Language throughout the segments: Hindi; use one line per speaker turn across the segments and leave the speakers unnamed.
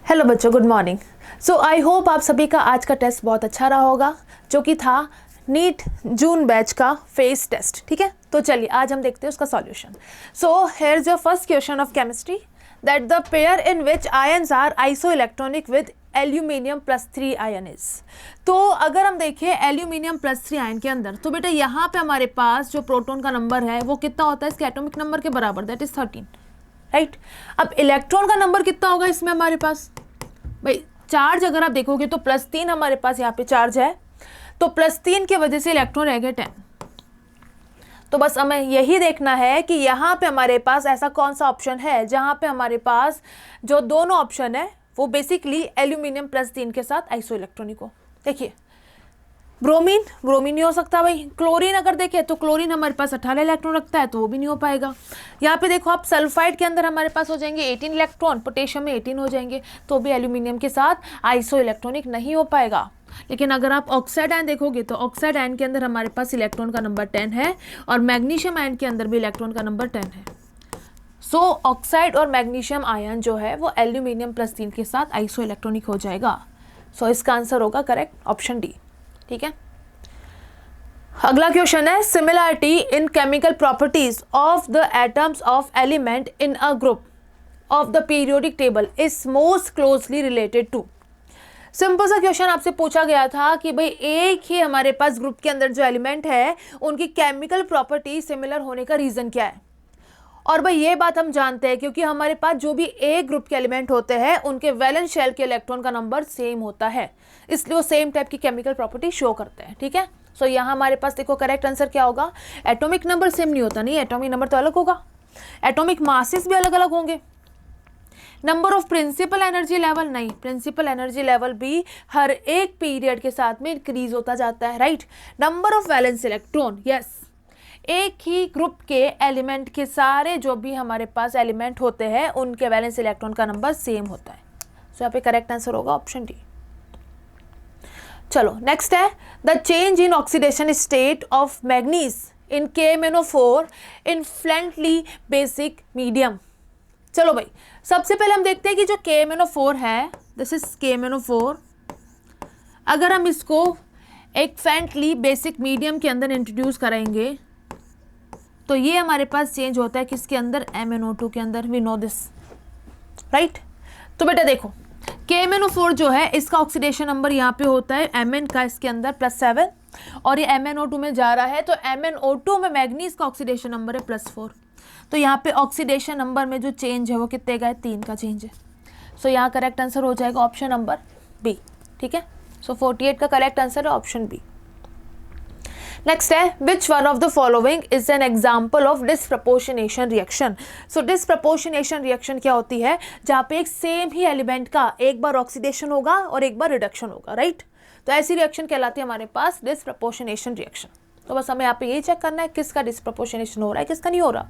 हेलो बच्चों, गुड मॉर्निंग। सो आई होप आप सभी का आज का टेस्ट बहुत अच्छा रहा होगा, जो कि था नीट जून बैच का फेस टेस्ट। ठीक है, तो चलिए आज हम देखते हैं उसका solution. So here is your first question of chemistry that the pair in which ions are isoelectronic with aluminium +3 ion is. तो अगर हम देखें एल्यूमिनियम +3 आयन के अंदर, तो बेटा यहाँ पे हमारे पास जो प्रोटॉन का नंबर है वो कितना होता है इसके एटॉमिक नंबर के बराबर, दैट इज 13, राइट। अब इलेक्ट्रॉन का नंबर कितना होगा इसमें हमारे पास, भाई चार्ज अगर आप देखोगे तो +3 हमारे पास यहाँ पे चार्ज है, तो +3 की वजह से इलेक्ट्रॉन रह गए 10। तो बस हमें यही देखना है कि यहाँ पे हमारे पास ऐसा कौन सा ऑप्शन है जहाँ पे हमारे पास जो दोनों ऑप्शन है वो बेसिकली एल्यूमिनियम +3 के साथ आइसो इलेक्ट्रॉनिक हो। देखिए ब्रोमीन नहीं हो सकता भाई। क्लोरीन अगर देखें तो क्लोरीन हमारे पास 18 इलेक्ट्रॉन रखता है, तो वो भी नहीं हो पाएगा। यहाँ पे देखो आप सल्फाइड के अंदर हमारे पास हो जाएंगे 18 इलेक्ट्रॉन, पोटेशियम में 18 हो जाएंगे, तो भी एल्यूमिनियम के साथ आइसो इलेक्ट्रॉनिक नहीं हो पाएगा। लेकिन अगर आप ऑक्साइड आयन देखोगे तो ऑक्साइड आयन के अंदर हमारे पास इलेक्ट्रॉन का नंबर 10 है, और मैग्नीशियम आयन के अंदर भी इलेक्ट्रॉन का नंबर 10 है। सो ऑक्साइड और मैग्नीशियम आयन जो है वो एल्यूमिनियम +3 के साथ आइसो इलेक्ट्रॉनिक हो जाएगा। सो इसका आंसर होगा करेक्ट ऑप्शन डी। ठीक है, अगला क्वेश्चन है similarity in chemical properties of the atoms of element in a group of the periodic table is most closely related to. Simple सा क्वेश्चन आपसे पूछा गया था कि भाई एक ही हमारे पास ग्रुप के अंदर जो एलिमेंट है उनकी केमिकल प्रॉपर्टी सिमिलर होने का रीजन क्या है। और भाई ये बात हम जानते हैं क्योंकि हमारे पास जो भी एक ग्रुप के एलिमेंट होते हैं उनके वैलेंस शेल के इलेक्ट्रॉन का नंबर सेम होता है, इसलिए वो सेम टाइप की केमिकल प्रॉपर्टी शो करते हैं। ठीक है, सो यहाँ हमारे पास देखो करेक्ट आंसर क्या होगा, एटॉमिक नंबर सेम नहीं होता, नहीं एटॉमिक नंबर तो अलग होगा, एटॉमिक मासेस भी अलग अलग होंगे। Number of principal energy level, नहीं, प्रिंसिपल एनर्जी लेवल भी हर एक पीरियड के साथ में इंक्रीज होता जाता है, right. Number of valence electron, yes, एक ही ग्रुप के एलिमेंट के सारे जो भी हमारे पास एलिमेंट होते हैं उनके वैलेंस इलेक्ट्रॉन का नंबर सेम होता है। सो यहाँ पे करेक्ट आंसर होगा ऑप्शन डी। चलो नेक्स्ट है the change in oxidation state of manganese in KMnO4 in friendly basic medium. चलो भाई सबसे पहले हम देखते हैं कि जो KMnO4 है, दिस इज KMnO4, अगर हम इसको एक फ्रेंडली बेसिक मीडियम के अंदर इंट्रोड्यूस करेंगे तो ये हमारे पास चेंज होता है किसके अंदर, MnO2 के अंदर, वी नो दिस, राइट। तो बेटा देखो KMnO4 जो है इसका ऑक्सीडेशन नंबर यहाँ पे होता है Mn का इसके अंदर +7, और ये MnO2 में जा रहा है, तो MnO2 में मैग्नीज का ऑक्सीडेशन नंबर है +4। तो यहाँ पे ऑक्सीडेशन नंबर में जो चेंज है वो कितने का है, 3 का चेंज है। सो यहाँ करेक्ट आंसर हो जाएगा ऑप्शन नंबर बी। ठीक है, सो 48 का करेक्ट आंसर है ऑप्शन बी। नेक्स्ट है which one of the following is an example of disproportionation reaction. So disproportionation reaction क्या होती है, जहाँ पे एक सेम ही एलिमेंट का एक बार ऑक्सीडेशन होगा और एक बार रिडक्शन होगा, राइट। तो ऐसी रिएक्शन कहलाती है हमारे पास डिसप्रपोर्शनेशन रिएक्शन। तो बस हमें यहाँ पे यही चेक करना है किसका डिसप्रपोर्शनेशन हो रहा है, किसका नहीं हो रहा।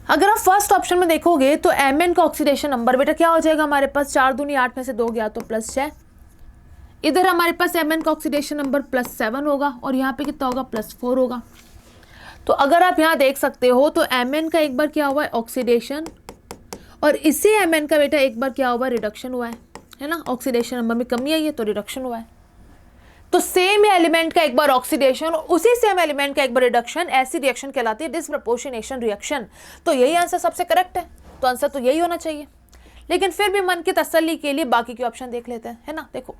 अगर आप फर्स्ट ऑप्शन में देखोगे तो Mn का ऑक्सीडेशन नंबर बेटा क्या हो जाएगा हमारे पास, 4 दूनी 8 में से 2 गया तो +6। इधर हमारे पास Mn का ऑक्सीडेशन नंबर +7 होगा, और यहाँ पे कितना होगा, +4 होगा। तो अगर आप यहाँ देख सकते हो तो Mn का एक बार क्या हुआ है, ऑक्सीडेशन, और इसी Mn का बेटा एक बार क्या हुआ, रिडक्शन हुआ है ना। ऑक्सीडेशन नंबर में कमी आई है तो रिडक्शन हुआ है। तो सेम एलिमेंट का एक बार ऑक्सीडेशन और उसी सेम एलिमेंट का एक बार रिडक्शन, ऐसी रिएक्शन कहलाती है डिसप्रपोर्शनेशन रिएक्शन। तो यही आंसर सबसे करेक्ट है, तो आंसर तो यही होना चाहिए। लेकिन फिर भी मन की तसल्ली के लिए बाकी के ऑप्शन देख लेते हैं, है ना। देखो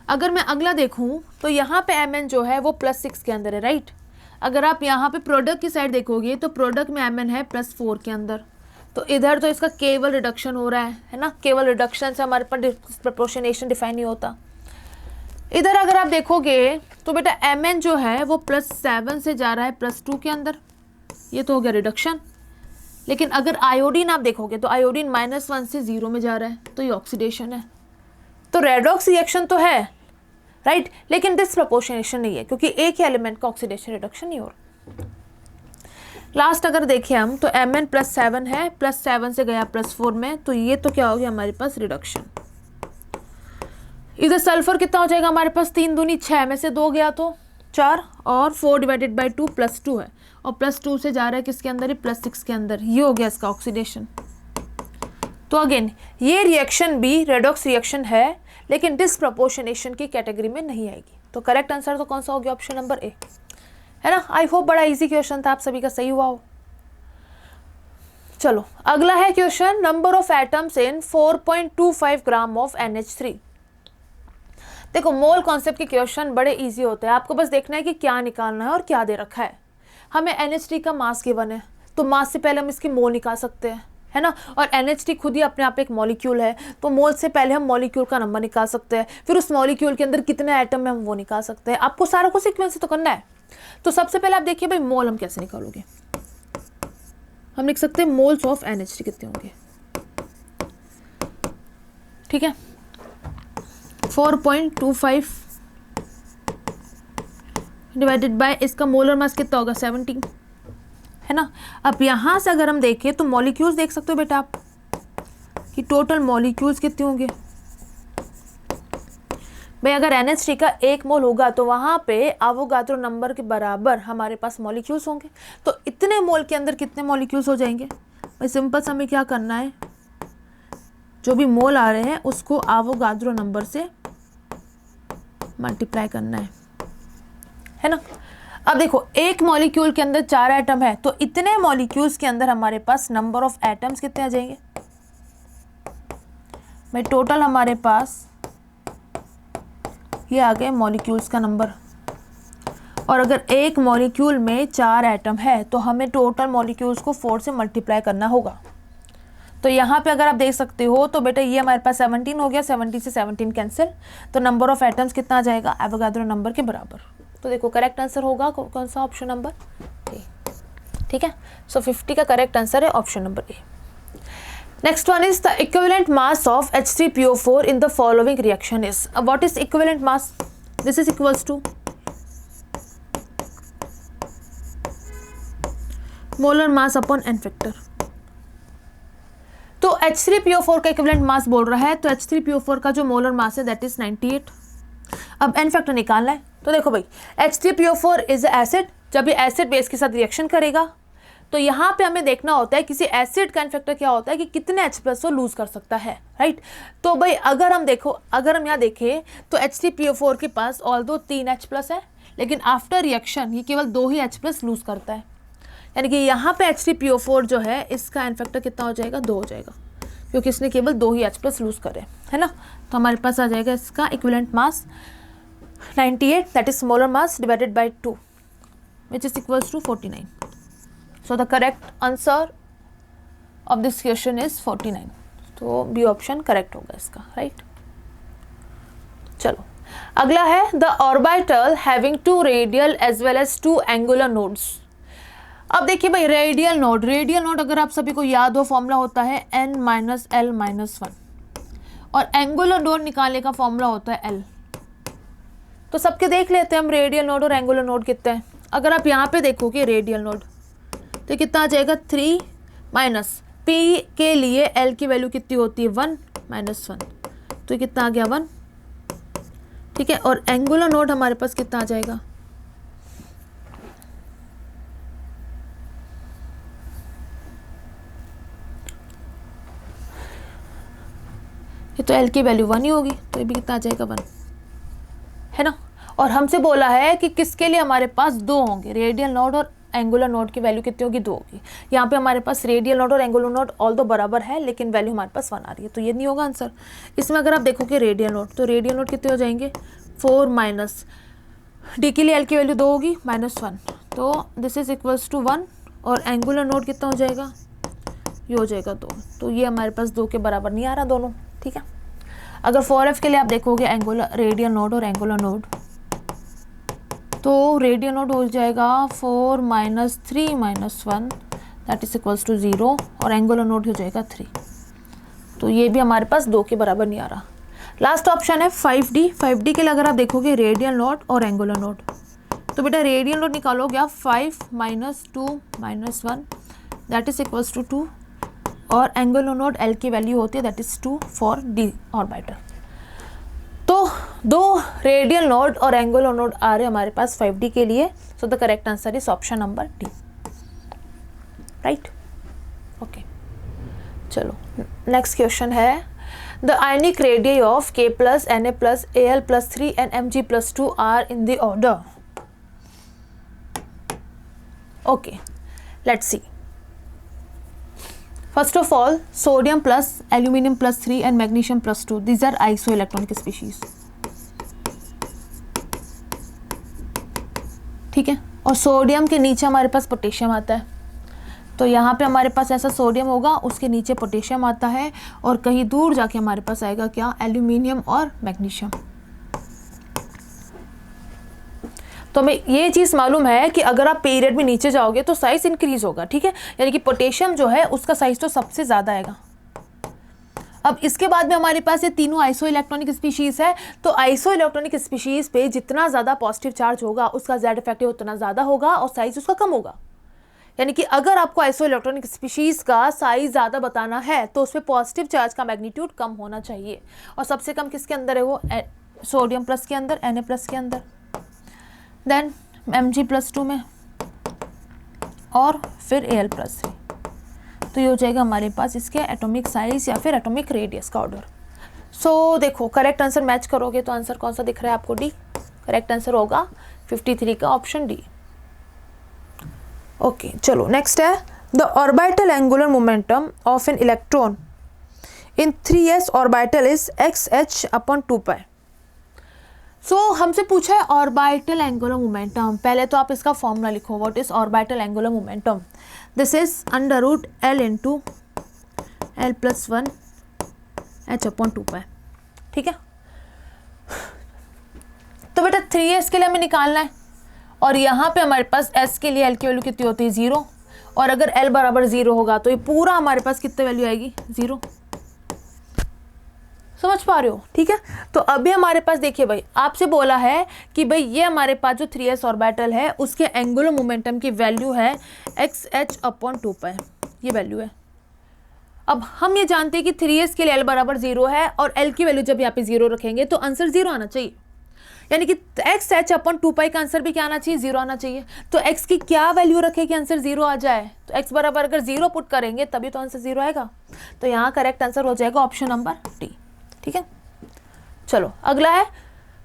अगर मैं अगला देखूं तो यहाँ पे Mn जो है वो +6 के अंदर है, राइट। अगर आप यहाँ पे प्रोडक्ट की साइड देखोगे तो प्रोडक्ट में Mn है +4 के अंदर, तो इधर तो इसका केवल रिडक्शन हो रहा है ना। केवल रिडक्शन से हमारे पास डिसप्रपोर्शनेशन डिफाइन नहीं होता। इधर अगर आप देखोगे तो बेटा Mn जो है वो +7 से जा रहा है +2 के अंदर, ये तो हो गया रिडक्शन। लेकिन अगर आयोडीन आप देखोगे तो आयोडीन -1 से 0 में जा रहा है, तो ये ऑक्सीडेशन है। तो रेडॉक्स रिएक्शन तो है, राइट, लेकिन डिसप्रपोर्शनेशन नहीं है क्योंकि एक ही एलिमेंट का ऑक्सीडेशन रिडक्शन नहीं हो रहा। लास्ट अगर देखें हम तो Mn +7 है, +7 से गया +4 में, तो ये तो क्या हो गया हमारे पास, रिडक्शन। इधर सल्फर कितना हो जाएगा हमारे पास, 3 दूनी 6 में से 2 गया तो 4, और 4/2 +2 है, और +2 से जा रहा है किसके अंदर, +6 के अंदर, ये हो गया इसका ऑक्सीडेशन। तो अगेन ये रिएक्शन भी रेडॉक्स रिएक्शन है, लेकिन डिसप्रपोर्शनेशन की कैटेगरी में नहीं आएगी। तो करेक्ट आंसर तो कौन सा हो गया? ऑप्शन नंबर ए, है ना। आई होप बड़ा इजी क्वेश्चन था, आप सभी का सही हुआ हो। चलो अगला है question, number of atoms in 4.25 gram of NH3। देखो मोल कॉन्सेप्ट के क्वेश्चन बड़े इजी होते हैं, आपको बस देखना है कि क्या निकालना है और क्या दे रखा है। हमें NH3 का मास गिवन है, तो मास से पहले हम इसकी मोल निकाल सकते हैं, है ना। और NH3 खुद ही अपने आप एक मॉलिक्यूल है, तो मोल से पहले हम मॉलिक्यूल का नंबर निकाल सकते हैं, फिर उस मॉलिक्यूल के अंदर कितने एटम है हम वो निकाल सकते हैं। आपको सारा कुछ सीक्वेंस से तो करना है। तो सबसे पहले आप देखिए भाई मोल हम कैसे निकालोगे। हम लिख सकते हैं मोल्स ऑफ NH3 कितने होंगे, ठीक है। 4.25 डिवाइडेड बाय इसका मोलर मास कितना होगा 17, है ना। अब यहाँ से अगर हम देखें तो मॉलिक्यूल्स देख सकते हो बेटा आप कि टोटल मॉलिक्यूल्स कितने होंगे। भाई अगर NH3 का 1 मोल होगा तो वहाँ पे एवोगाड्रो नंबर के बराबर हमारे पास मॉलिक्यूल्स होंगे। तो इतने मोल के अंदर कितने मॉलिक्यूल्स हो जाएंगे? भाई सिंपल सा हमें क्या करना है, जो भी मोल आ रहे हैं उसको एवोगाड्रो नंबर से मल्टीप्लाई करना है ना। अब देखो एक मॉलिक्यूल के अंदर 4 एटम है, तो इतने मॉलिक्यूल्स के अंदर हमारे पास नंबर ऑफ एटम्स कितने आ जाएंगे? भाई टोटल हमारे पास ये आ गए मॉलिक्यूल्स का नंबर। और अगर एक मॉलिक्यूल में 4 एटम है तो हमें टोटल मॉलिक्यूल्स को 4 से मल्टीप्लाई करना होगा। तो यहाँ पे अगर आप देख सकते हो तो बेटा ये हमारे पास 17 हो गया, 17 से 17 कैंसिल, तो नंबर ऑफ एटम्स कितना आ जाएगा? एवोगाड्रो नंबर के बराबर। तो देखो करेक्ट आंसर होगा कौन सा? ऑप्शन नंबर ए, ठीक है। सो 50 का करेक्ट आंसर है option number A. Next one is the equivalent mass of H3PO4 in the following reaction is. What is equivalent mass? This is equals to molar mass upon n factor. तो H3PO4 का इक्विवेलेंट मास बोल रहा है, तो H3PO4 का जो मोलर मास है दैट इज 98। अब n फैक्टर निकालना है। तो देखो भाई H3PO4 इज एसिड, जब ये एसिड बेस के साथ रिएक्शन करेगा तो यहाँ पे हमें देखना होता है किसी एसिड का n फैक्टर क्या होता है कि कितने H+ वो लूज कर सकता है, राइट। तो भाई अगर हम यहाँ देखें तो H3PO4 के पास ऑल्दो 3 H+ है, लेकिन आफ्टर रिएक्शन ये केवल 2 ही H+ लूज करता है। यानी कि यहाँ पे H3PO4 जो है इसका n फैक्टर कितना हो जाएगा? 2 हो जाएगा, क्योंकि इसने केवल 2 ही H+ लूज करे, है ना। तो हमारे पास आ जाएगा इसका equivalent mass 98, that is molar mass divided by 2 which is equals to 49। So the correct answer of this question is 49। तो बी ऑप्शन करेक्ट होगा इसका, राइट। चलो अगला है the orbital having 2 radial as well as 2 angular nodes. अब देखिए भाई रेडियल नोड अगर आप सभी को याद हो फॉर्मूला होता है n-l-1, और एंगुलर नोड निकालने का फॉर्मूला होता है l। तो सबके देख लेते हैं हम रेडियल नोड और एंगुलर नोड कितने हैं। अगर आप यहाँ पे देखोगे रेडियल नोड तो कितना आ जाएगा 3 माइनस p के लिए l की वैल्यू कितनी होती है 1 - 1, तो कितना आ गया 1, ठीक है। और एंगुलर नोड हमारे पास कितना आ जाएगा? ये तो l की वैल्यू 1 ही होगी, तो ये भी कितना आ जाएगा 1, है ना। और हमसे बोला है कि किसके लिए हमारे पास 2 होंगे, रेडियल नोड और एंगुलर नोड की वैल्यू कितनी होगी? 2 होगी। यहाँ पे हमारे पास रेडियल नोड और एंगुलर नोड ऑल दो बराबर है, लेकिन वैल्यू हमारे पास 1 आ रही है, तो ये नहीं होगा आंसर। इसमें अगर आप देखोगे रेडियल नोड, तो रेडियल नोड कितने हो जाएंगे 4 माइनस डी के लिए l की वैल्यू 2 होगी -1, तो दिस इज इक्वल्स टू 1। और एंगुलर नोड कितना हो जाएगा? ये हो जाएगा 2, तो ये हमारे पास 2 के बराबर नहीं आ रहा दोनों, ठीक है। अगर 4f के लिए आप देखोगे एंगुलर रेडियल नोड और एंगुलर नोड, तो रेडियल नोड हो जाएगा 4 - 3 - 1 दैट इज इक्वल्स टू 0, और एंगुलर नोड हो जाएगा 3, तो ये भी हमारे पास 2 के बराबर नहीं आ रहा। लास्ट ऑप्शन है 5D। 5D के लिए अगर आप देखोगे रेडियल नोड और एंगुलर नोड, तो बेटा रेडियल नोड निकालोगे आप 5 - 2 - 1 दैट इज इक्वल्स टू 2, और एंगुलर नोड l की वैल्यू होती है that is 2 for d orbital. तो 2 रेडियल नोड और एंगुलर नोड आ रहे हमारे पास 5D के लिए, so the correct answer is option number D, right. Okay चलो नेक्स्ट क्वेश्चन है, the ionic radius of K plus Na plus Al plus 3 and Mg plus 2 are in the order. Okay, let's see. First of all, sodium plus aluminium plus 3 and magnesium plus 2, these are isoelectronic species. ठीक है, और सोडियम के नीचे हमारे पास पोटेशियम आता है, तो यहाँ पे हमारे पास ऐसा सोडियम होगा, उसके नीचे पोटेशियम आता है, और कहीं दूर जाके हमारे पास आएगा क्या, एल्यूमिनियम और मैग्नीशियम. तो हमें ये चीज़ मालूम है कि अगर आप पीरियड में नीचे जाओगे तो साइज इंक्रीज होगा. ठीक है, यानी कि पोटेशियम जो है उसका साइज तो सबसे ज़्यादा आएगा. अब इसके बाद में हमारे पास ये तीनों आइसो इलेक्ट्रॉनिक स्पीशीज़ है, तो आइसो इलेक्ट्रॉनिक स्पीशीज़ पे जितना ज़्यादा पॉजिटिव चार्ज होगा उसका जेड इफेक्टिव उतना ज़्यादा होगा और साइज उसका कम होगा. यानी कि अगर आपको आइसो इलेक्ट्रॉनिक स्पीशीज़ का साइज ज़्यादा बताना है तो उसमें पॉजिटिव चार्ज का मैग्नीट्यूड कम होना चाहिए, और सबसे कम किसके अंदर है, वो सोडियम प्लस के अंदर, Na प्लस के अंदर, देन Mg प्लस 2 में, और फिर Al प्लस 3. तो ये हो जाएगा हमारे पास इसके एटॉमिक साइज या फिर एटॉमिक रेडियस का ऑर्डर. सो देखो, करेक्ट आंसर मैच करोगे तो आंसर कौन सा दिख रहा है आपको, डी. करेक्ट आंसर होगा 53 का ऑप्शन डी. ओके, चलो नेक्स्ट है, the orbital angular momentum of an electron in 3s orbital is xh/2π. सो हमसे पूछा है ऑर्बिटल एंगुलर मोमेंटम. पहले तो आप इसका फॉर्मूला लिखो, what is orbital angular momentum. This is √L into L plus 1 h/2π. ठीक है, तो बेटा 3s के लिए हमें निकालना है, और यहाँ पे हमारे पास s के लिए l की वैल्यू कितनी होती है, 0, और अगर l बराबर 0 होगा तो ये पूरा हमारे पास कितनी वैल्यू आएगी, 0. समझ पा रहे हो. ठीक है, तो अभी हमारे पास देखिए भाई, आपसे बोला है कि भाई ये हमारे पास जो 3s ऑर्बिटल है उसके एंगुलर मोमेंटम की वैल्यू है xh/2π, ये वैल्यू है. अब हम ये जानते हैं कि 3s के लिए l बराबर 0 है, और l की वैल्यू जब यहाँ पे 0 रखेंगे तो आंसर 0 आना चाहिए, यानी कि xh/2π का आंसर भी क्या आना चाहिए, 0 आना चाहिए. तो x की क्या वैल्यू रखे कि आंसर 0 आ जाए, तो x बराबर अगर 0 पुट करेंगे तभी तो आंसर 0 आएगा. तो यहाँ करेक्ट आंसर हो जाएगा ऑप्शन नंबर डी. ठीक है, चलो अगला है,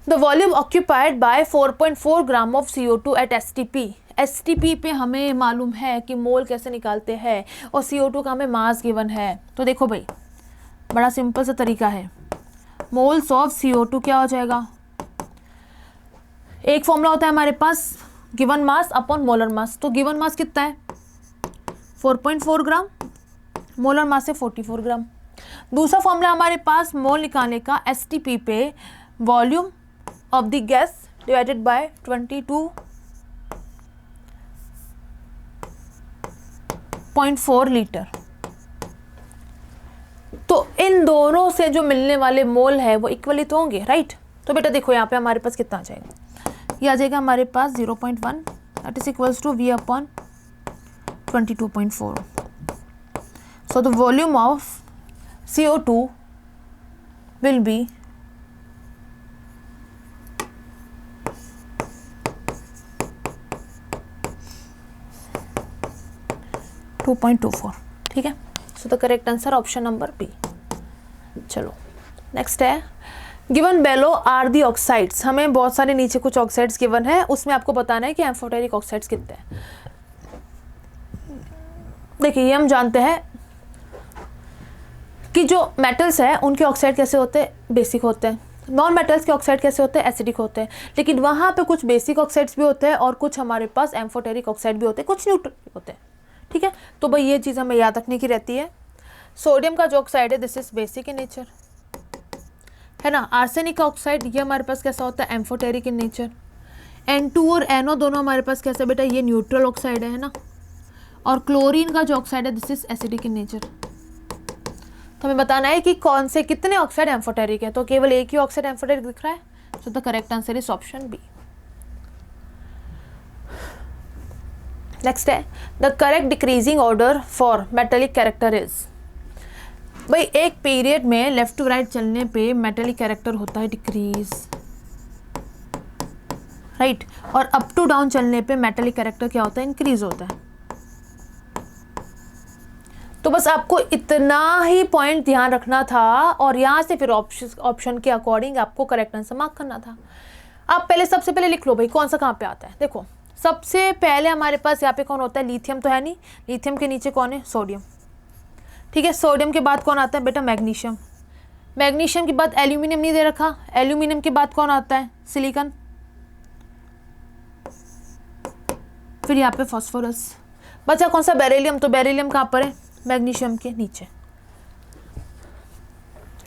the volume occupied by 4.4 gram of CO2 at STP. STP पे हमें मालूम है कि मोल कैसे निकालते हैं, और CO2 का हमें मास गिवन है. तो देखो भाई, बड़ा सिंपल सा तरीका है, मोल्स ऑफ CO2 क्या हो जाएगा, एक फॉर्मूला होता है हमारे पास given mass upon molar mass. तो गिवन मास कितना है, 4.4 ग्राम, मोलर मास है 44 ग्राम. दूसरा फॉर्मूला हमारे पास मोल निकालने का STP पे volume of the gas divided by 22.4 litre. तो इन दोनों से जो मिलने वाले मोल है वो इक्वली तो होंगे, राइट. तो बेटा देखो यहाँ पे हमारे पास कितना आ जाएगा, ये आ जाएगा हमारे पास 0.1, that is equals to V/22.4. So the volume of CO2 will be 2.24. ठीक है, so the correct answer option number B. चलो नेक्स्ट है, given below are the oxides. हमें बहुत सारे नीचे कुछ ऑक्साइड्स गिवन है, उसमें आपको बताना है कि एम्फोटेरिक ऑक्साइड्स कितने हैं. देखिए, ये हम जानते हैं कि जो मेटल्स हैं उनके ऑक्साइड कैसे होते हैं, बेसिक होते हैं. नॉन मेटल्स के ऑक्साइड कैसे होते हैं, एसिडिक होते हैं. लेकिन वहाँ पे कुछ बेसिक ऑक्साइड्स भी होते हैं और कुछ हमारे पास एम्फोटेरिक ऑक्साइड भी होते हैं, कुछ न्यूट्रल होते हैं. ठीक है, तो भाई ये चीज़ हमें याद रखने की रहती है. सोडियम का जो ऑक्साइड है this is basic in nature, है ना. आर्सेनिक का ऑक्साइड ये हमारे पास कैसा होता है, एम्फोटेरिक इन नेचर. N2 और NO दोनों हमारे पास कैसे बेटा, ये न्यूट्रल ऑक्साइड है ना. और क्लोरीन का जो ऑक्साइड है this is acidic in nature. तो हमें बताना है कि कौन से कितने ऑक्साइड एम्फोटेरिक है. तो केवल एक ही ऑक्साइड एम्फोटेरिक दिख रहा है, so the correct answer is option B. Next है, the correct decreasing order for metallic character is. भाई एक पीरियड में लेफ्ट टू राइट चलने पे मेटेलिक कैरेक्टर होता है डिक्रीज, राइट. और अप टू डाउन चलने पे मेटेलिक कैरेक्टर क्या होता है, इंक्रीज होता है. तो बस आपको इतना ही पॉइंट ध्यान रखना था और यहाँ से फिर ऑप्शन के अकॉर्डिंग आपको करेक्ट आंसर मार्क करना था। आप पहले सबसे पहले लिख लो भाई कौन सा कहाँ पे आता है। देखो सबसे पहले हमारे पास यहाँ पे कौन होता है, लिथियम तो है नहीं, लिथियम के नीचे कौन है, सोडियम। ठीक है, सोडियम के बाद कौन आता है बेटा, मैग्नीशियम। मैग्नीशियम के बाद एल्यूमिनियम नहीं दे रखा, एल्यूमिनियम के बाद कौन आता है, सिलिकॉन। फिर यहाँ पे फास्फोरस। बचा कौन सा, बेरिलियम। तो बेरिलियम कहाँ पर है, मैग्नीशियम के नीचे।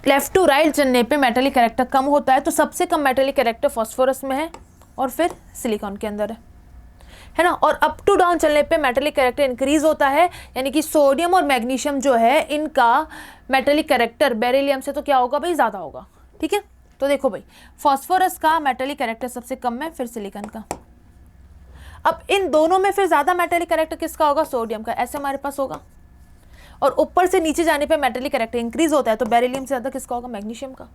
लेफ्ट टू राइट चलने पे मेटेलिक कैरेक्टर कम होता है, तो सबसे कम मेटेलिक कैरेक्टर फास्फोरस में है और फिर सिलिकॉन के अंदर है ना। और अप टू डाउन चलने पे मेटेलिक कैरेक्टर इंक्रीज होता है, यानी कि सोडियम और मैग्नीशियम जो है इनका मेटेलिक कैरेक्टर बेरिलियम से तो क्या होगा भाई, ज़्यादा होगा। ठीक है, तो देखो भाई फास्फोरस का मेटेलिक कैरेक्टर सबसे कम है, फिर सिलिकॉन का। अब इन दोनों में फिर ज़्यादा मेटेलिक कैरेक्टर किसका होगा, सोडियम का, ऐसे हमारे पास होगा। और ऊपर से नीचे जाने पे मेटेलिक कैरेक्टर इंक्रीज होता है, तो बेरिलियम से ज़्यादा किसका होगा, मैग्नीशियम का,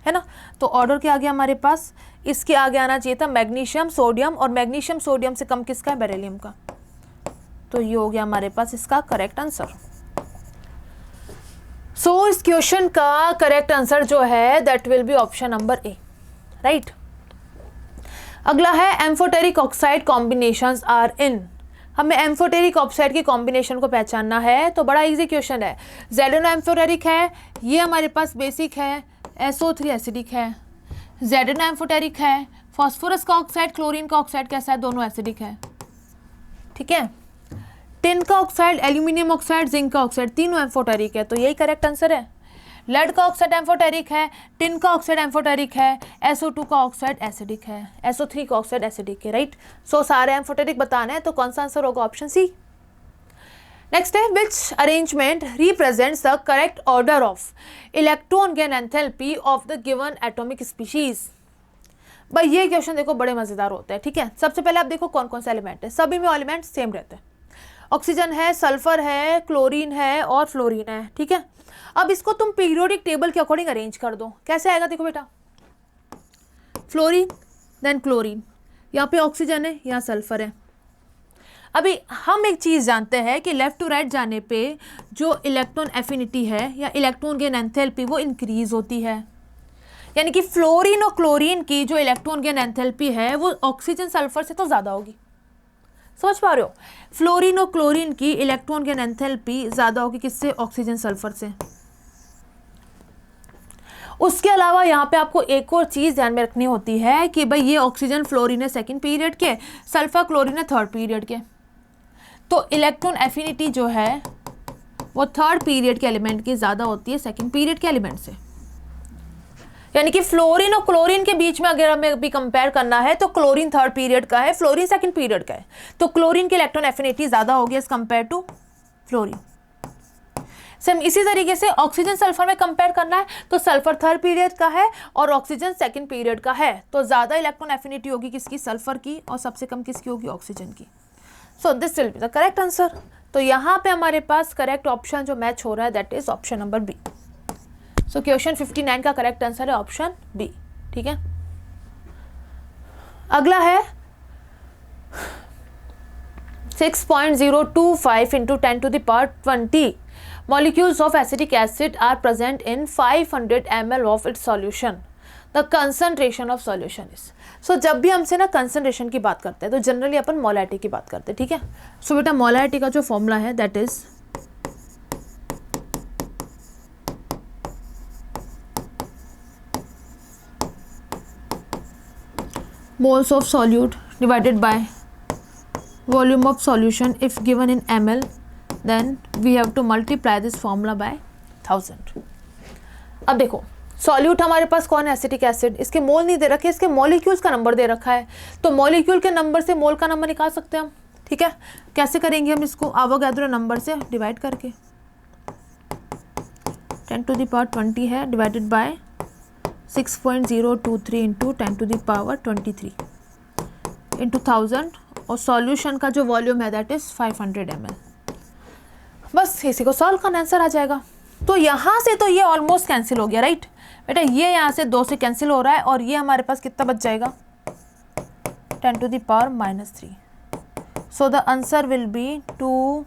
है ना। तो ऑर्डर क्या आ गया हमारे पास, इसके आगे आना चाहिए था मैग्नीशियम सोडियम, और मैग्नीशियम सोडियम से कम किसका है, बेरिलियम का। तो ये हो गया हमारे पास इसका करेक्ट आंसर। सो इस क्वेश्चन का करेक्ट आंसर जो है that will be option number A, right. अगला है amphoteric oxide combinations are in. हमें एम्फोटेरिक ऑक्साइड के कॉम्बिनेशन को पहचानना है, तो बड़ा इजी क्वेश्चन है। जेडेनो एम्फोटेरिक है, ये हमारे पास बेसिक है, SO3 एसिडिक है। जेडेनो एम्फोटेरिक है, फास्फोरस का ऑक्साइड क्लोरीन का ऑक्साइड कैसा है, दोनों एसिडिक है। ठीक है, टिन का ऑक्साइड, एल्यूमिनियम ऑक्साइड, जिंक का ऑक्साइड, तीनों एम्फोटेरिक है, तो यही करेक्ट आंसर है। लेड का ऑक्साइड एम्फोटेरिक है, टिन का ऑक्साइड एम्फोटेरिक है, SO2 का ऑक्साइड एसिडिक है, SO3 का ऑक्साइड एसिडिक है, राइट। सो सारे एम्फोटेरिक बताने हैं, तो कौन सा आंसर होगा, ऑप्शन सी। नेक्स्ट है which arrangement represents the correct order of electron gain enthalpy of the given atomic species. भाई ये क्वेश्चन देखो बड़े मजेदार होते हैं। ठीक है, सबसे पहले आप देखो कौन कौन से एलिमेंट है, सभी में एलिमेंट सेम रहते हैं। ऑक्सीजन है, सल्फर है, क्लोरीन है और फ्लोरीन है। ठीक है, अब इसको तुम पीरियोडिक टेबल के अकॉर्डिंग अरेंज कर दो, कैसे आएगा, देखो बेटा, फ्लोरीन देन क्लोरीन, यहाँ पे ऑक्सीजन है, यहाँ सल्फर है। अभी हम एक चीज़ जानते हैं कि लेफ्ट टू राइट जाने पे जो इलेक्ट्रॉन एफिनिटी है या इलेक्ट्रॉन गेन एंथैल्पी वो इंक्रीज होती है, यानी कि फ्लोरीन और क्लोरीन की जो इलेक्ट्रॉन गेन एंथैल्पी है वो ऑक्सीजन सल्फर से तो ज़्यादा होगी। समझ पा रहे हो, फ्लोरीन और क्लोरीन की इलेक्ट्रॉन गेन एंथैल्पी ज़्यादा होगी किससे, ऑक्सीजन सल्फर से। उसके अलावा यहाँ पे आपको एक और चीज़ ध्यान में रखनी होती है कि भाई ये ऑक्सीजन फ्लोरीन है सेकंड पीरियड के, सल्फर क्लोरीन है थर्ड पीरियड के, तो इलेक्ट्रॉन एफिनिटी जो है वो थर्ड पीरियड के एलिमेंट की ज़्यादा होती है सेकंड पीरियड के एलिमेंट से। यानी कि फ्लोरीन और क्लोरीन के बीच में अगर हमें अभी कंपेयर करना है तो क्लोरीन थर्ड पीरियड का है, फ्लोरीन सेकंड पीरियड का है, तो क्लोरीन की इलेक्ट्रॉन एफिनिटी ज़्यादा होगी as compare to fluorine. Same इसी तरीके से ऑक्सीजन सल्फर में कंपेयर करना है तो सल्फर थर्ड पीरियड का है और ऑक्सीजन सेकंड पीरियड का है, तो ज़्यादा इलेक्ट्रॉन एफिनिटी होगी किसकी, सल्फर की, और सबसे कम किसकी होगी, ऑक्सीजन की। So this will be the correct answer. तो यहाँ पे हमारे पास करेक्ट ऑप्शन जो मैच हो रहा है that is option number B. So question 59 का करेक्ट आंसर है ऑप्शन बी। ठीक है, अगला है 6.025 into 10 to the power 20 molecules of acetic acid are present in 500 ml of its solution. The concentration of solution is. So जब भी हमसे ना कंसंट्रेशन की बात करते हैं तो जनरली अपन मोलैरिटी की बात करते हैं। ठीक है, सो बेटा मोलैरिटी का जो फॉर्मूला है that is moles of solute divided by volume of solution if given in ml, then we have to multiply this formula by 1000. अब देखो सॉल्यूट हमारे पास कौन है, एसिटिक एसिड, इसके मोल नहीं दे रखे, इसके मॉलिक्यूल्स का नंबर दे रखा है, तो मॉलिक्यूल के नंबर से मोल का नंबर निकाल सकते हैं हम। ठीक है, कैसे करेंगे हम इसको, एवोगाड्रो नंबर से डिवाइड करके 10 to the power 20 है divided by 6.023 into 10 to the power 23 into 1000, और सॉल्यूशन का जो वॉल्यूम है दैट इज 500 ml। बस इसी को सॉल्व करना, आंसर आ जाएगा। तो यहाँ से तो ये ऑलमोस्ट कैंसिल हो गया, राइट बेटा, ये यहाँ से 2 से कैंसिल हो रहा है और ये हमारे पास कितना बच जाएगा, 10 to the power -3। So the answer will be 2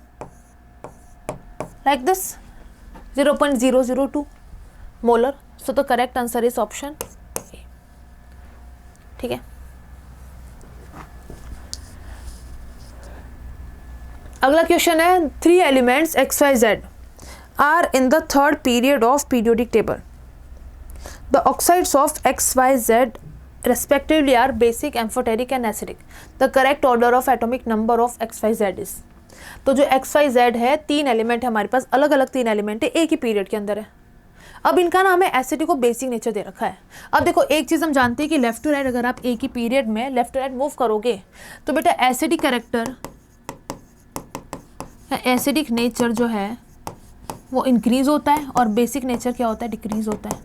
like this 0.002 molar. So the correct answer is option A. ठीक है, अगला क्वेश्चन है 3 elements XYZ are in the third period of periodic table. The oxides of XYZ respectively are basic, amphoteric and acidic. The correct order of atomic number of XYZ is. तो जो XYZ है 3 एलिमेंट है हमारे पास, अलग अलग 3 एलिमेंट है, एक ही पीरियड के अंदर है। अब इनका ना हमें एसिडिक और बेसिक नेचर दे रखा है। अब देखो एक चीज़ हम जानते हैं कि लेफ्ट टू राइट अगर आप एक ही पीरियड में लेफ्ट टू राइट मूव करोगे तो बेटा एसिडिक कैरेक्टर या एसिडिक नेचर जो है वो इंक्रीज होता है और बेसिक नेचर क्या होता है, डिक्रीज होता है।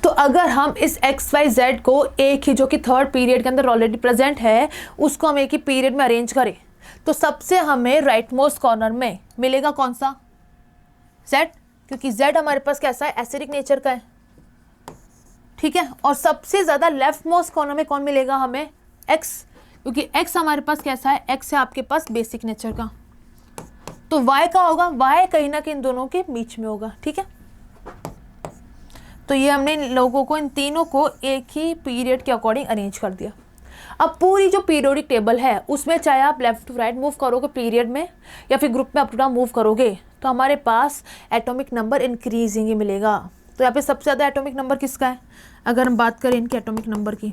तो अगर हम इस XYZ को एक ही जो कि थर्ड पीरियड के अंदर ऑलरेडी प्रेजेंट है उसको हम एक ही पीरियड में अरेंज करें तो सबसे हमें राइट मोस्ट कॉर्नर में मिलेगा कौन सा, Z, क्योंकि Z हमारे पास कैसा है, एसिडिक नेचर का है, ठीक है। और सबसे ज़्यादा लेफ्ट मोस्ट कॉर्नर में कौन मिलेगा हमें, X, क्योंकि X हमारे पास कैसा है, X है आपके पास बेसिक नेचर का। तो Y का होगा, Y कहीं ना कहीं इन दोनों के बीच में होगा, ठीक है। तो ये हमने इन लोगों को, इन तीनों को एक ही पीरियड के अकॉर्डिंग अरेंज कर दिया। अब पूरी जो पीरियोडिक टेबल है उसमें चाहे आप लेफ्ट टू राइट मूव करोगे पीरियड में या फिर ग्रुप में अप टू डाउन मूव करोगे तो हमारे पास एटॉमिक नंबर इंक्रीजिंग ही मिलेगा। तो यहाँ पे सबसे ज़्यादा एटॉमिक नंबर किसका है, अगर हम बात करें इनके एटॉमिक नंबर की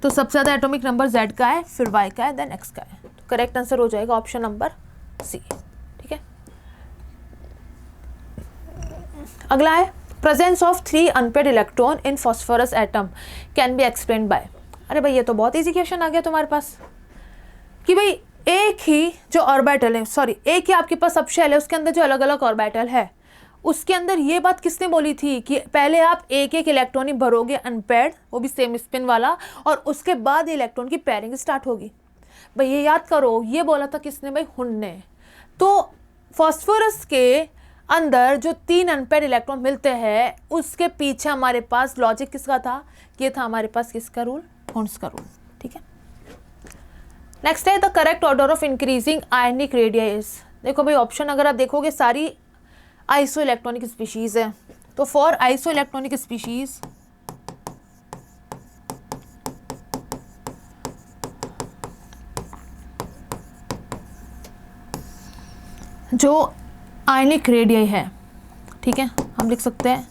तो सबसे ज़्यादा एटॉमिक नंबर Z का है, फिर Y का है, देन X का है। तो करेक्ट आंसर हो जाएगा ऑप्शन नंबर C, ठीक है। अगला है presence of 3 unpaired electron in phosphorus atom can be explain by. अरे भाई ये तो बहुत इजी क्वेश्चन आ गया तुम्हारे पास कि भाई एक ही जो ऑर्बिटल है, सॉरी एक ही आपके पास सबशेल है उसके अंदर जो अलग अलग ऑर्बिटल है उसके अंदर ये बात किसने बोली थी कि पहले आप एक एक इलेक्ट्रॉन ही भरोगे अनपेड, वो भी सेम स्पिन वाला, और उसके बाद इलेक्ट्रॉन की पेयरिंग स्टार्ट होगी। भाई ये याद करो, ये बोला था किसने, भाई हुंड ने। तो फॉस्फोरस के अंदर जो 3 अनपेड इलेक्ट्रॉन मिलते हैं उसके पीछे हमारे पास लॉजिक किसका था, ये था हमारे पास किसका रूल, हुंड्स का रूल, ठीक है। नेक्स्ट है the correct order of increasing ionic radius. देखो भाई ऑप्शन अगर आप देखोगे सारी आइसो इलेक्ट्रॉनिक स्पीशीज है, तो फॉर आइसो इलेक्ट्रॉनिक स्पीशीज जो आयनिक रेडियस है, ठीक है, हम लिख सकते हैं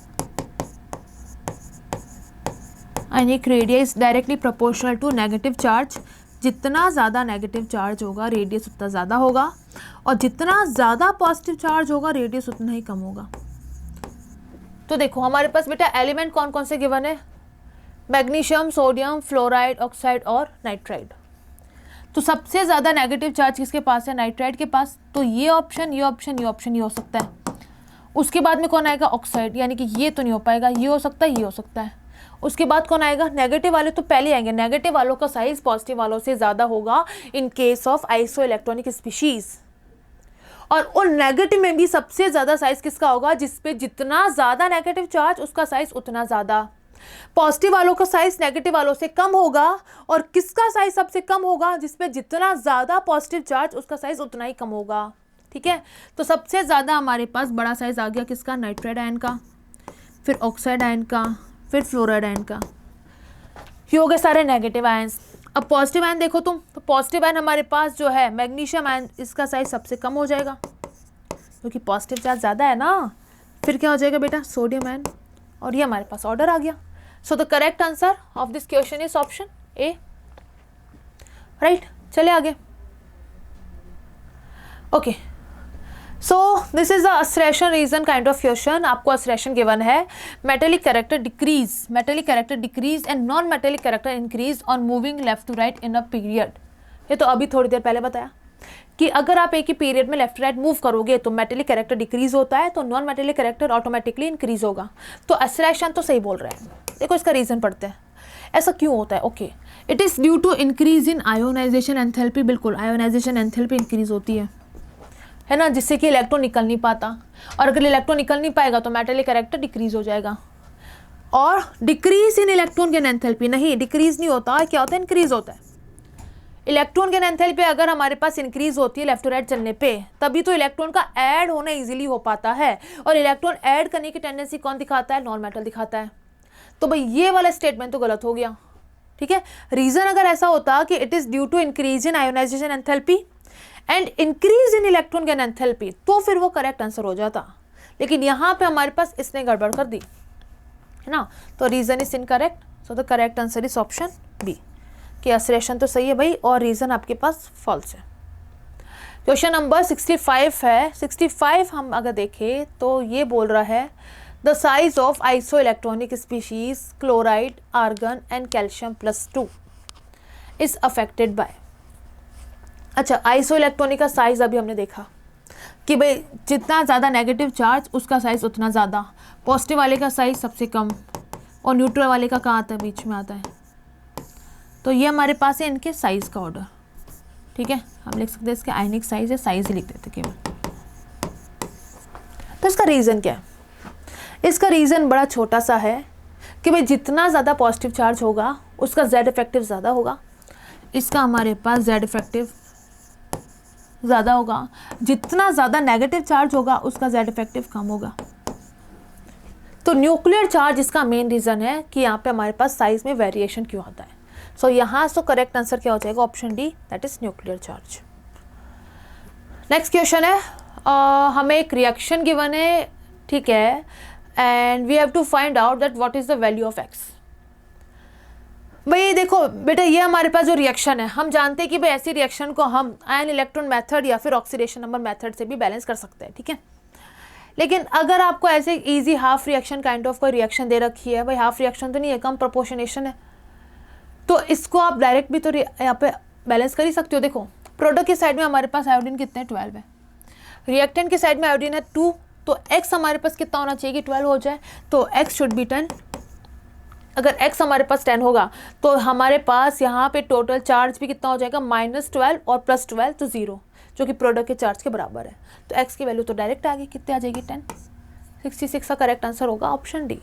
ionic radius directly proportional to negative charge. जितना ज़्यादा नेगेटिव चार्ज होगा रेडियस उतना ज़्यादा होगा और जितना ज़्यादा पॉजिटिव चार्ज होगा रेडियस उतना ही कम होगा। तो देखो हमारे पास बेटा एलिमेंट कौन कौन से गिवन है, मैग्नीशियम, सोडियम, फ्लोराइड, ऑक्साइड और नाइट्राइड। तो सबसे ज़्यादा नेगेटिव चार्ज किसके पास है, नाइट्राइड के पास। तो ये ऑप्शन, ये ऑप्शन, ये ऑप्शन ये हो सकता है। उसके बाद में कौन आएगा, ऑक्साइड, यानी कि ये तो नहीं हो पाएगा, ये हो सकता है, ये हो सकता है। उसके बाद कौन आएगा, नेगेटिव वाले तो पहले आएंगे, नेगेटिव वालों का साइज पॉजिटिव वालों से ज़्यादा होगा in case of isoelectronic species. और उन नेगेटिव में भी सबसे ज़्यादा साइज किसका होगा, जिसपे जितना ज़्यादा नेगेटिव चार्ज उसका साइज उतना ज़्यादा। पॉजिटिव वालों का साइज नेगेटिव वालों से कम होगा और किसका साइज सबसे कम होगा, जिसपे जितना ज़्यादा पॉजिटिव चार्ज उसका साइज उतना ही कम होगा, ठीक है। तो सबसे ज़्यादा हमारे पास बड़ा साइज आ गया किसका, नाइट्राइड आयन का, फिर ऑक्साइड आयन का, फिर फ्लोराइड आयन का। ये हो गए सारे नेगेटिव आयन्स। अब पॉजिटिव आयन देखो तुम, तो पॉजिटिव आयन हमारे पास जो है मैग्नीशियम आयन, इसका साइज सबसे कम हो जाएगा क्योंकि पॉजिटिव चार्ज ज़्यादा है ना। फिर क्या हो जाएगा बेटा, सोडियम आयन, और ये हमारे पास ऑर्डर आ गया। So the correct answer of this question is option A, right. चले आगे। Okay, so this is the assertion reason kind of question. आपको असरेशन गिवन है, metallic character decrease and non metallic character increase on moving left to right in a period. ये तो अभी थोड़ी देर पहले बताया कि अगर आप एक ही पीरियड में लेफ्ट टू राइट मूव करोगे तो मेटेलिक कैरेक्टर डिक्रीज होता है, तो non metallic character automatically increase होगा। तो असरेशन तो सही बोल रहे हैं। देखो इसका रीज़न पढ़ते हैं, ऐसा क्यों होता है। Okay, it is due to increase in ionization enthalpy. बिल्कुल, आयोनाइजेशन एंथैल्पी इंक्रीज होती है ना, जिससे कि इलेक्ट्रॉन निकल नहीं पाता, और अगर इलेक्ट्रॉन निकल नहीं पाएगा तो मेटेलिक कैरेक्टर डिक्रीज हो जाएगा। और decrease in electron gain enthalpy नहीं, डिक्रीज नहीं होता, क्या होता है, इंक्रीज होता है। इलेक्ट्रॉन की एंथैल्पी अगर हमारे पास इंक्रीज होती है लेफ्ट टू राइट चलने पे, तभी तो इलेक्ट्रॉन का ऐड होना इजीली हो पाता है, और इलेक्ट्रॉन ऐड करने की टेंडेंसी कौन दिखाता है? नॉन मेटल दिखाता है। तो भाई ये वाला स्टेटमेंट तो गलत हो गया, ठीक है। रीजन अगर ऐसा होता कि it is due to increase in ionization enthalpy and increase in electron gain enthalpy, तो फिर वो करेक्ट आंसर हो जाता, लेकिन यहाँ पे हमारे पास इसने गड़बड़ कर दी, है ना। तो reason is incorrect, so the correct answer is option B कि असरेशन तो सही है भाई, और रीजन आपके पास फॉल्स है। क्वेश्चन नंबर 65 है। 65 हम अगर देखें तो ये बोल रहा है the size of isoelectronic species chloride, argon and calcium +2 is affected by. अच्छा, आइसो इलेक्ट्रॉनिक का साइज अभी हमने देखा कि भाई जितना ज़्यादा नेगेटिव चार्ज उसका साइज उतना ज़्यादा, पॉजिटिव वाले का साइज सबसे कम, और न्यूट्रल वाले का कहाँ आता है? बीच में आता है। तो ये हमारे पास है इनके साइज का ऑर्डर, ठीक है। हम लिख सकते हैं इसके आयनिक साइज है, साइज ही लिख देते केवल। तो इसका रीज़न क्या है? इसका रीज़न बड़ा छोटा सा है कि भाई जितना ज़्यादा पॉजिटिव चार्ज होगा उसका जेड इफेक्टिव ज़्यादा होगा, इसका हमारे पास जेड इफेक्टिव ज़्यादा होगा, जितना ज़्यादा नेगेटिव चार्ज होगा उसका जेड इफेक्टिव कम होगा। तो न्यूक्लियर चार्ज इसका मेन रीज़न है कि यहाँ पे हमारे पास साइज में वेरिएशन क्यों आता है। सो यहाँ से करेक्ट आंसर क्या हो जाएगा? Option D, that is nuclear charge. Next question है, हमें एक रिएक्शन गिवन है, ठीक है, and we have to find out that what is the value of X. भाई देखो बेटा, ये हमारे पास जो रिएक्शन है, हम जानते हैं कि भाई ऐसी रिएक्शन को हम आयन इलेक्ट्रॉन मेथड या फिर ऑक्सीडेशन नंबर मेथड से भी बैलेंस कर सकते हैं, ठीक है। लेकिन अगर आपको ऐसे easy half reaction kind of कोई रिएक्शन दे रखी है, भाई हाफ रिएक्शन तो नहीं है, कम प्रोपोर्शनेशन है, तो इसको आप डायरेक्ट भी तो यहाँ पे बैलेंस कर ही सकते हो। देखो प्रोडक्ट की साइड में हमारे पास आयोडीन कितने 12 है, रिएक्टेंट की साइड में आयोडीन है 2, तो x हमारे पास कितना होना चाहिए कि 12 हो जाए, तो x शुड बी 10। अगर x हमारे पास 10 होगा तो हमारे पास यहाँ पे टोटल चार्ज भी कितना हो जाएगा? -12 और +12 तो 0, जो कि प्रोडक्ट के चार्ज के बराबर है। तो x की वैल्यू तो डायरेक्ट आ गई, कितने आ जाएगी? 10। 66 का करेक्ट आंसर होगा option D.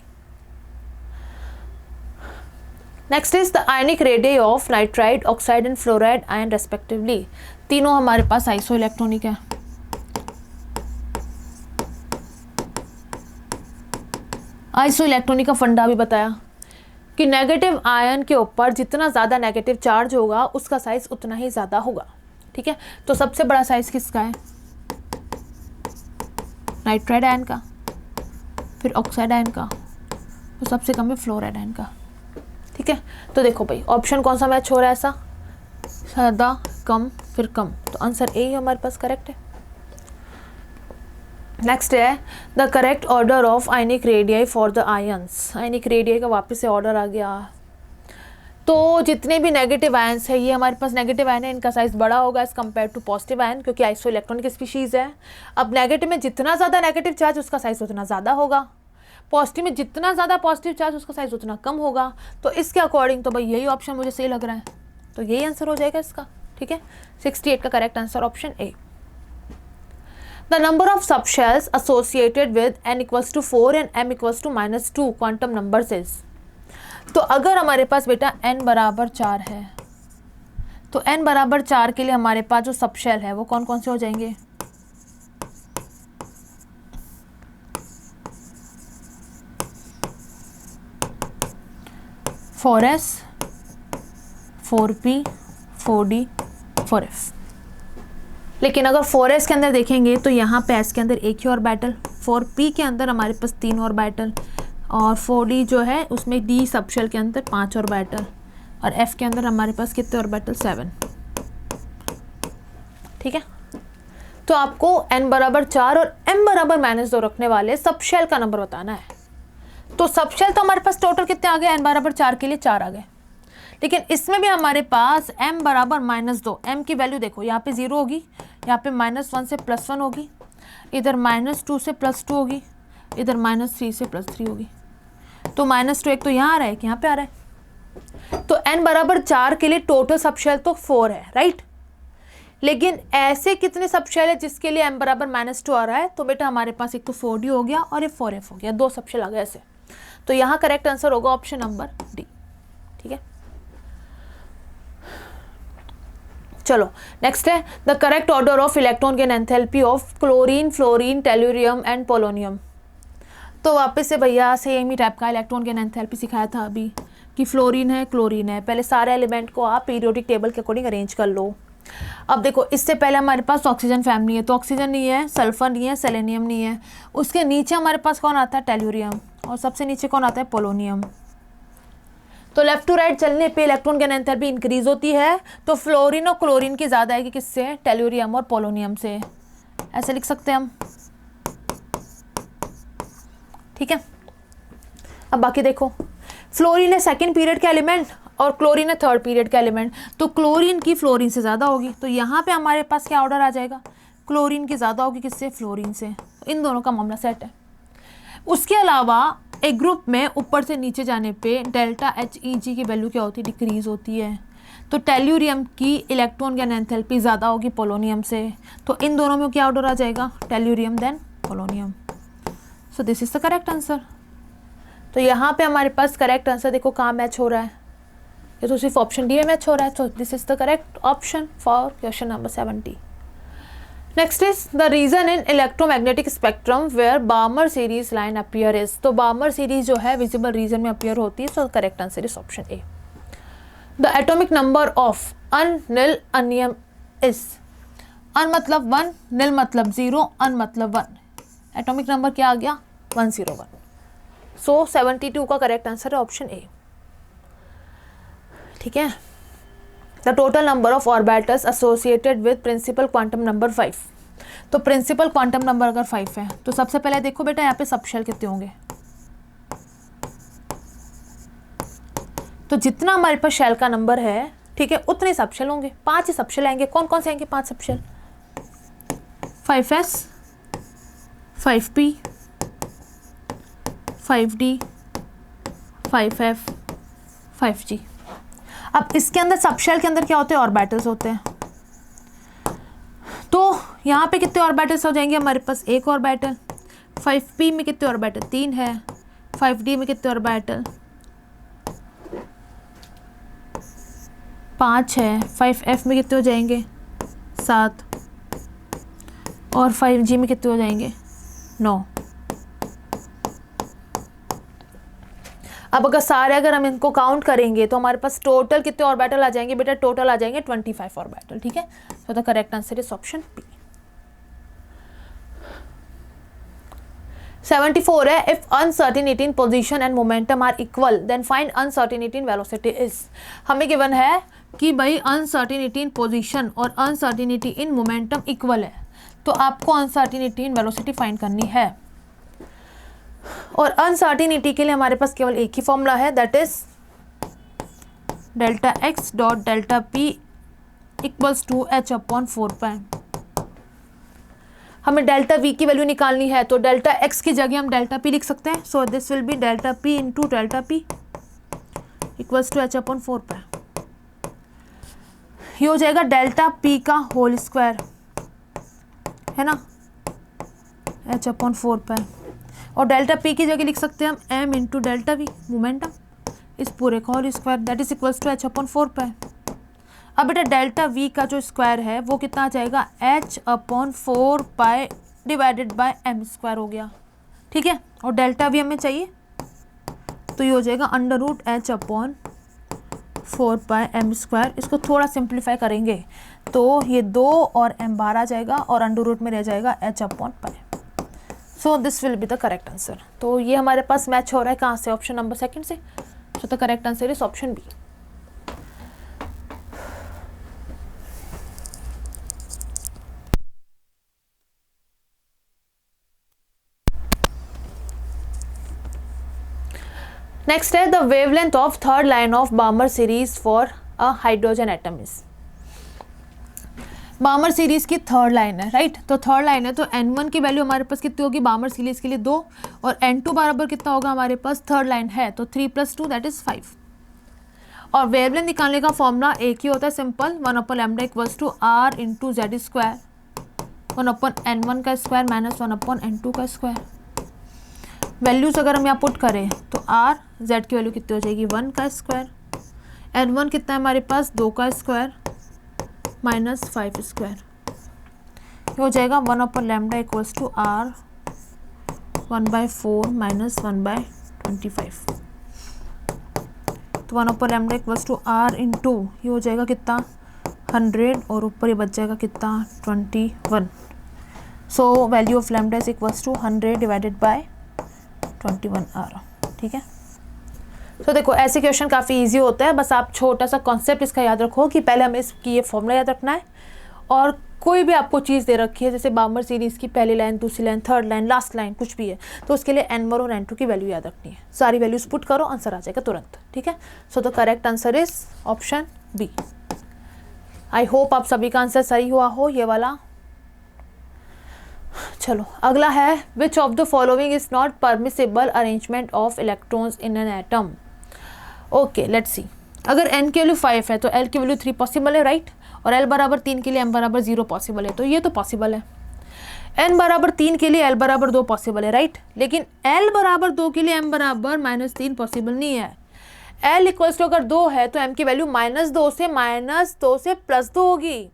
Next is the ionic radius of nitride, oxide and fluoride ion respectively. तीनों हमारे पास आइसो इलेक्ट्रॉनिक है। आइसो इलेक्ट्रॉनिक का फंडा भी बताया कि नेगेटिव आयन के ऊपर जितना ज़्यादा नेगेटिव चार्ज होगा उसका साइज उतना ही ज़्यादा होगा, ठीक है। तो सबसे बड़ा साइज किसका है? नाइट्राइड आयन का, फिर ऑक्साइड आयन का, तो सबसे कम है फ्लोराइड आयन का, ठीक है। तो देखो भाई ऑप्शन कौन सा मैच हो रहा है? ऐसा ज़्यादा, कम, फिर कम, तो आंसर ए ही हमारे पास करेक्ट है। नेक्स्ट है the correct order of ionic radii for the ions. Ionic radii का वापस से ऑर्डर आ गया। तो जितने भी नेगेटिव आयंस है, ये हमारे पास नेगेटिव आयन है, इनका साइज बड़ा होगा as compare to positive ion, क्योंकि आइसो इलेक्ट्रॉनिक स्पीशीज़ है। अब नेगेटिव में जितना ज़्यादा नेगेटिव चार्ज उसका साइज उतना ज़्यादा होगा, पॉजिटिव में जितना ज़्यादा पॉजिटिव चार्ज उसका साइज उतना कम होगा। तो इसके अकॉर्डिंग तो भाई यही ऑप्शन मुझे सही लग रहा है, तो यही आंसर हो जाएगा इसका, ठीक है। 68 का correct answer option A. The number of subshells associated with n equals to 4 and m equals to -2 quantum numbers is। तो अगर हमारे पास बेटा n बराबर 4 है, तो n बराबर 4 के लिए हमारे पास जो सबशेल है वो कौन कौन से हो जाएंगे? Four S, 4p, 4d, 4f। लेकिन अगर 4s के अंदर देखेंगे तो यहाँ पे s के अंदर एक ही ऑर्बिटल, 4p के अंदर हमारे पास 3 ऑर्बिटल, और 4d जो है उसमें d सबशेल के अंदर 5 ऑर्बिटल, और f के अंदर हमारे पास कितने ऑर्बिटल? 7, ठीक है। तो आपको n बराबर 4 और m बराबर -2 रखने वाले सबशेल का नंबर बताना है। तो सबशेल तो हमारे पास टोटल कितने आ गए? n बराबर 4 के लिए 4 आ गए, लेकिन इसमें भी हमारे पास m बराबर -2, m की वैल्यू देखो यहाँ पे 0 होगी, यहाँ पे -1 से +1 होगी, इधर -2 से +2 होगी, इधर -3 से +3 होगी। तो -2 एक तो यहाँ आ रहा है कि यहाँ पे आ रहा है। तो n बराबर 4 के लिए टोटल सबशेल तो 4 है, राइट। लेकिन ऐसे कितने सबशेल है जिसके लिए m बराबर -2 आ रहा है? तो बेटा हमारे पास एक तो 4d हो गया और एक 4f हो गया, 2 सबशेल आ गए ऐसे। तो यहाँ करेक्ट आंसर होगा ऑप्शन नंबर डी, ठीक है। चलो नेक्स्ट है the correct order of electron gain enthalpy of chlorine, fluorine, tellurium and polonium. तो वापस से भैया सेम ही टाइप का इलेक्ट्रॉन गेन एंथैल्पी सिखाया था अभी कि फ्लोरीन है, क्लोरीन है। पहले सारे एलिमेंट को आप पीरियोडिक टेबल के अकॉर्डिंग अरेंज कर लो। अब देखो इससे पहले हमारे पास ऑक्सीजन फैमिली है, तो ऑक्सीजन नहीं है, सल्फर नहीं है, सेलेनियम नहीं है। उसके नीचे हमारे पास कौन आता है, टेल्यूरियम, और सबसे नीचे कौन आता है, पोलोनियम। तो लेफ्ट टू राइट चलने पे इलेक्ट्रॉन गेन एंथैल्पी इंक्रीज होती है, तो फ्लोरीन और क्लोरीन की ज़्यादा आएगी किससे, टेल्यूरियम और पोलोनियम से। ऐसे लिख सकते हैं हम, ठीक है। अब बाकी देखो, फ्लोरीन है सेकेंड पीरियड का एलिमेंट और क्लोरीन है थर्ड पीरियड का एलिमेंट, तो क्लोरीन की फ्लोरीन से ज़्यादा होगी, तो यहाँ पे हमारे पास क्या ऑर्डर आ जाएगा, क्लोरीन की ज़्यादा होगी किससे, फ्लोरीन से। इन दोनों का मामला सेट है। उसके अलावा एक ग्रुप में ऊपर से नीचे जाने पे डेल्टा HEG की वैल्यू क्या होती है, डिक्रीज होती है। तो टेल्यूरियम की इलेक्ट्रॉन गेन एंथैल्पी ज़्यादा होगी पोलोनियम से, तो इन दोनों में क्या ऑर्डर आ जाएगा, tellurium then polonium. So this is the correct answer. तो यहाँ पे हमारे पास करेक्ट आंसर देखो कहाँ मैच हो रहा है, ये तो सिर्फ ऑप्शन डी में मैच हो रहा है। तो this is the correct option for question number 70। Next is the region in electromagnetic spectrum where Balmer series line appear is. तो बार्मर सीरीज जो है विजिबल रीजन में अपीयर होती है, so correct answer is option A. The atomic number of unnil unnium is, un मतलब 1, नील मतलब 0, अन मतलब 1। एटॉमिक नंबर क्या आ गया, 101। सो 72 का करेक्ट आंसर है ऑप्शन ए, ठीक है। The total number of orbitals associated with principal quantum number 5। तो प्रिंसिपल क्वांटम नंबर अगर 5 है तो सबसे पहले देखो बेटा यहाँ पे सबशेल कितने होंगे। तो जितना हमारे पास शेल का नंबर है, ठीक है, उतने सबशेल होंगे। 5 ही सबशेल आएंगे। कौन कौन से आएंगे 5 subshell, 5s, 5p, 5d, 5f, 5g। अब इसके अंदर सबशेल के अंदर क्या होते हैं, ऑर्बिटल्स होते हैं। तो यहाँ पे कितने ऑर्बिटल्स हो जाएंगे हमारे पास, एक ऑर्बिटल। 5p में कितने ऑर्बिटल, 3 है। 5d में कितने ऑर्बिटल, 5 है। 5f में कितने हो जाएंगे, 7। और 5g में कितने हो जाएंगे, 9। अब अगर हम इनको काउंट करेंगे तो हमारे पास टोटल कितने ऑर्बिटल आ जाएंगे बेटा, टोटल आ जाएंगे 25 ऑर्बिटल, ठीक है। So the correct answer is option B. 74 है, if uncertainty in position and momentum are equal then find uncertainty in velocity is. हमें गिवन है कि भाई अनसर्टिनिटी इन पोजीशन और अनसर्टिनिटी इन मोमेंटम इक्वल है, तो आपको अनसर्टिनिटी इन वेलोसिटी फाइंड करनी है। और अनसर्टिनिटी के लिए हमारे पास केवल एक ही फॉर्मूला है, that is delta X dot delta P equals to h/4π। हमें डेल्टा वी की वैल्यू निकालनी है, तो डेल्टा एक्स की जगह हम डेल्टा पी लिख सकते हैं। So this will be delta P into delta P equals to h/4π। ये हो जाएगा डेल्टा पी का होल स्क्वायर, है ना, h/4π। और डेल्टा पी की जगह लिख सकते हैं हम m into delta V, momentum, इस पूरे का whole square, that is equals to h/4π। अब बेटा डेल्टा वी का जो स्क्वायर है वो कितना आ जाएगा, h/4π divided by m square हो गया, ठीक है। और डेल्टा वी हमें चाहिए, तो ये हो जाएगा √h/4π m स्क्वायर। इसको थोड़ा सिंप्लीफाई करेंगे तो ये 2 और m बाहर आ जाएगा और अंडर में रह जाएगा h/π। So this will be the correct answer. तो ये हमारे पास मैच हो रहा है कहाँ से, ऑप्शन नंबर 2 से। So the correct answer is option B. Next है the wavelength of third line of Balmer series for a hydrogen atom is. Balmer series की थर्ड लाइन है, राइट। तो थर्ड लाइन है तो n1 की वैल्यू हमारे पास कितनी होगी बार्मर सीरीज के लिए 2, और n2 बराबर कितना होगा हमारे पास, थर्ड लाइन है तो 3 + 2 दैट इज 5। और वेवलेंथ निकालने का फॉर्मूला एक ही होता है, simple, 1/λ equals to r into Z square, 1/n1 का स्क्वायर माइनस 1/n2 का स्क्वायर। वैल्यूज अगर हम यहाँ पुट करें तो r z की वैल्यू कितनी हो जाएगी, 1 का स्क्वायर, n1 कितना है हमारे पास, 2 का स्क्वायर, माइनस 5 स्क्वायर, ये हो जाएगा 1/λ इक्वल्स टू r 1/4 माइनस 1/25। तो 1/λ इक्वल्स टू r इंटू ये हो जाएगा कितना 100 और ऊपर ये बच जाएगा कितना 21। So value of lambda is equals to 100 divided by 21r। ठीक है, तो देखो ऐसे क्वेश्चन काफ़ी इजी होता है, बस आप छोटा सा कॉन्सेप्ट इसका याद रखो कि पहले हमें इसकी ये फॉर्मूला याद रखना है, और कोई भी आपको चीज़ दे रखी है जैसे बार्मर सीरीज़ की पहली लाइन, दूसरी line, third line, last line कुछ भी है, तो उसके लिए n1 और n2 की वैल्यू याद रखनी है। सारी वैल्यूज पुट करो, आंसर आ जाएगा तुरंत। ठीक है, so the correct answer is option B. I hope आप सभी का आंसर सही हुआ हो ये वाला। चलो अगला है, which of the following is not permissible arrangement of electrons in an atom. Okay let's सी, अगर n की वैल्यू 5 है तो l की वैल्यू 3 पॉसिबल है, राइट, और l बराबर 3 के लिए m बराबर 0 पॉसिबल है, तो ये तो पॉसिबल है। n बराबर 3 के लिए l बराबर 2 पॉसिबल है, राइट, लेकिन l बराबर 2 के लिए m बराबर -3 पॉसिबल नहीं है। l इक्वल्स टू अगर 2 है तो m की वैल्यू -2 से +2 होगी,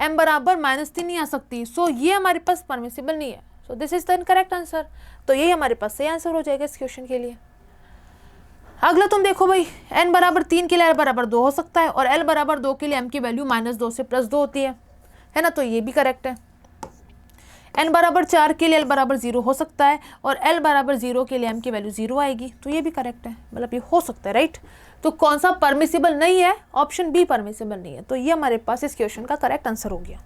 m बराबर -3 नहीं आ सकती, सो ये हमारे पास परमिसिबल नहीं है। सो this is the incorrect answer, तो यही हमारे पास सही आंसर हो जाएगा इस क्वेश्चन के लिए। अगला तुम देखो भाई, n बराबर 3 के लिए l बराबर 2 हो सकता है, और l बराबर 2 के लिए m की वैल्यू -2 से +2 होती है ना, तो ये भी करेक्ट है। n बराबर 4 के लिए l बराबर 0 हो सकता है, और l बराबर 0 के लिए m की वैल्यू 0 आएगी, तो ये भी करेक्ट है, मतलब ये हो सकता है, राइट। तो कौन सा परमिसिबल नहीं है, ऑप्शन बी परमिसिबल नहीं है, तो ये हमारे पास इस क्वेश्चन का करेक्ट आंसर हो गया।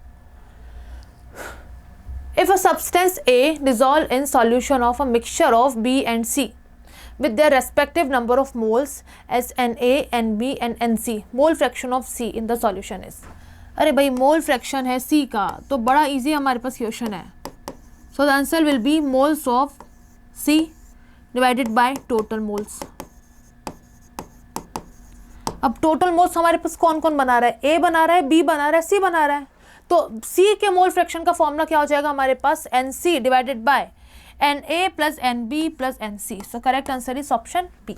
If a substance A dissolve in solution of a mixture of B and C with their respective number of moles as Na, Nb and Nc, mole fraction of C in the solution is। अरे भाई मोल फ्रैक्शन है C का, तो बड़ा इजी हमारे पास क्वेश्चन है। So the answer will be moles of C divided by total moles. अब टोटल मोल्स हमारे पास कौन कौन बना रहा है, A बना रहा है, B बना रहा है, C बना रहा है, तो C के मोल फ्रैक्शन का फॉर्मूला क्या हो जाएगा हमारे पास, Nc divided by Na plus Nb plus Nc। So correct answer is option B.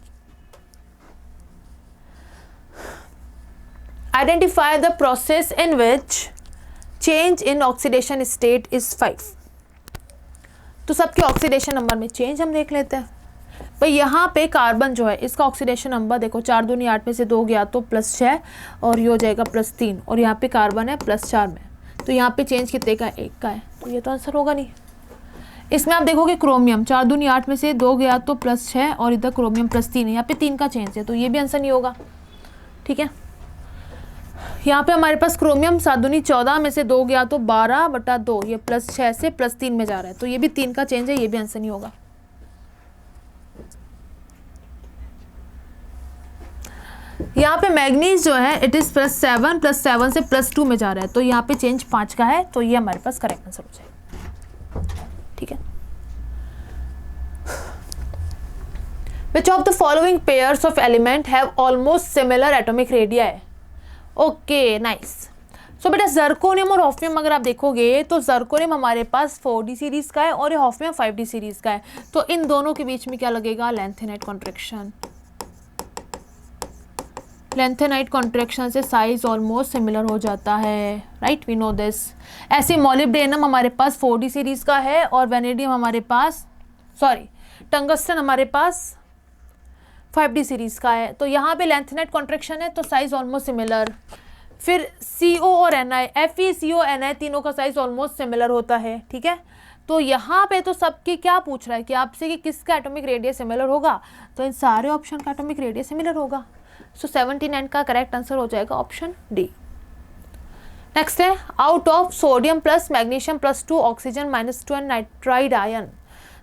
Identify the process in which change in oxidation state is 5। तो सबके ऑक्सीडेशन नंबर में चेंज हम देख लेते हैं। भाई यहाँ पे कार्बन जो है इसका ऑक्सीडेशन नंबर देखो, 4 दूनी 8 में से 2 गया तो +6 और ये हो जाएगा +3, और यहाँ पे कार्बन है +4 में, तो यहाँ पे चेंज कितने का है, 1 का है, तो ये तो आंसर होगा नहीं। इसमें आप देखोगे क्रोमियम 4 दूनी 8 में से 2 गया तो +6 और इधर क्रोमियम +3 है, यहाँ पे 3 का चेंज है, तो ये भी आंसर नहीं होगा। ठीक है, यहाँ पे हमारे पास क्रोमियम 7 दूनी 14 में से 2 गया तो 12/2, ये +6 से +3 में जा रहा है, तो ये भी 3 का चेंज है, ये भी आंसर नहीं होगा। यहाँ पे मैग्नीज जो है इट इज +7 से +2 में जा रहा है, तो यहाँ पे चेंज 5 का है, तो ये हमारे पास करेक्ट आंसर हो जाएगा। ठीक है, which of the following pairs of element have almost similar atomic radii. Okay nice. So बेटा जर्कोनियम और हॉफनियम अगर आप देखोगे तो जर्कोनियम हमारे पास 4d सीरीज का है और ये हॉफनियम 5d सीरीज का है, तो इन दोनों के बीच में क्या लगेगा, लेंथेनाइट कॉन्ट्रैक्शन। लेंथेनाइट कॉन्ट्रैक्शन से साइज ऑलमोस्ट सिमिलर हो जाता है, राइट, वी नो दिस। ऐसे मॉलिब्डेनम हमारे पास 4d सीरीज का है और वेनेडियम हमारे पास टंगस्टन हमारे पास 5d सीरीज का है, तो यहाँ पे लेंथेनाइट कॉन्ट्रैक्शन है तो साइज ऑलमोस्ट सिमिलर। फिर CO और Ni, FeCO Ni तीनों का साइज ऑलमोस्ट सिमिलर होता है। ठीक है, तो यहाँ पे तो सबके क्या पूछ रहा है कि आपसे कि किसका एटॉमिक रेडियस सिमिलर होगा, तो इन सारे ऑप्शन का एटॉमिक रेडियस सिमिलर होगा। सो 79 का करेक्ट आंसर हो जाएगा ऑप्शन डी। नेक्स्ट है, out of sodium plus magnesium +2 oxygen -2 and nitride ion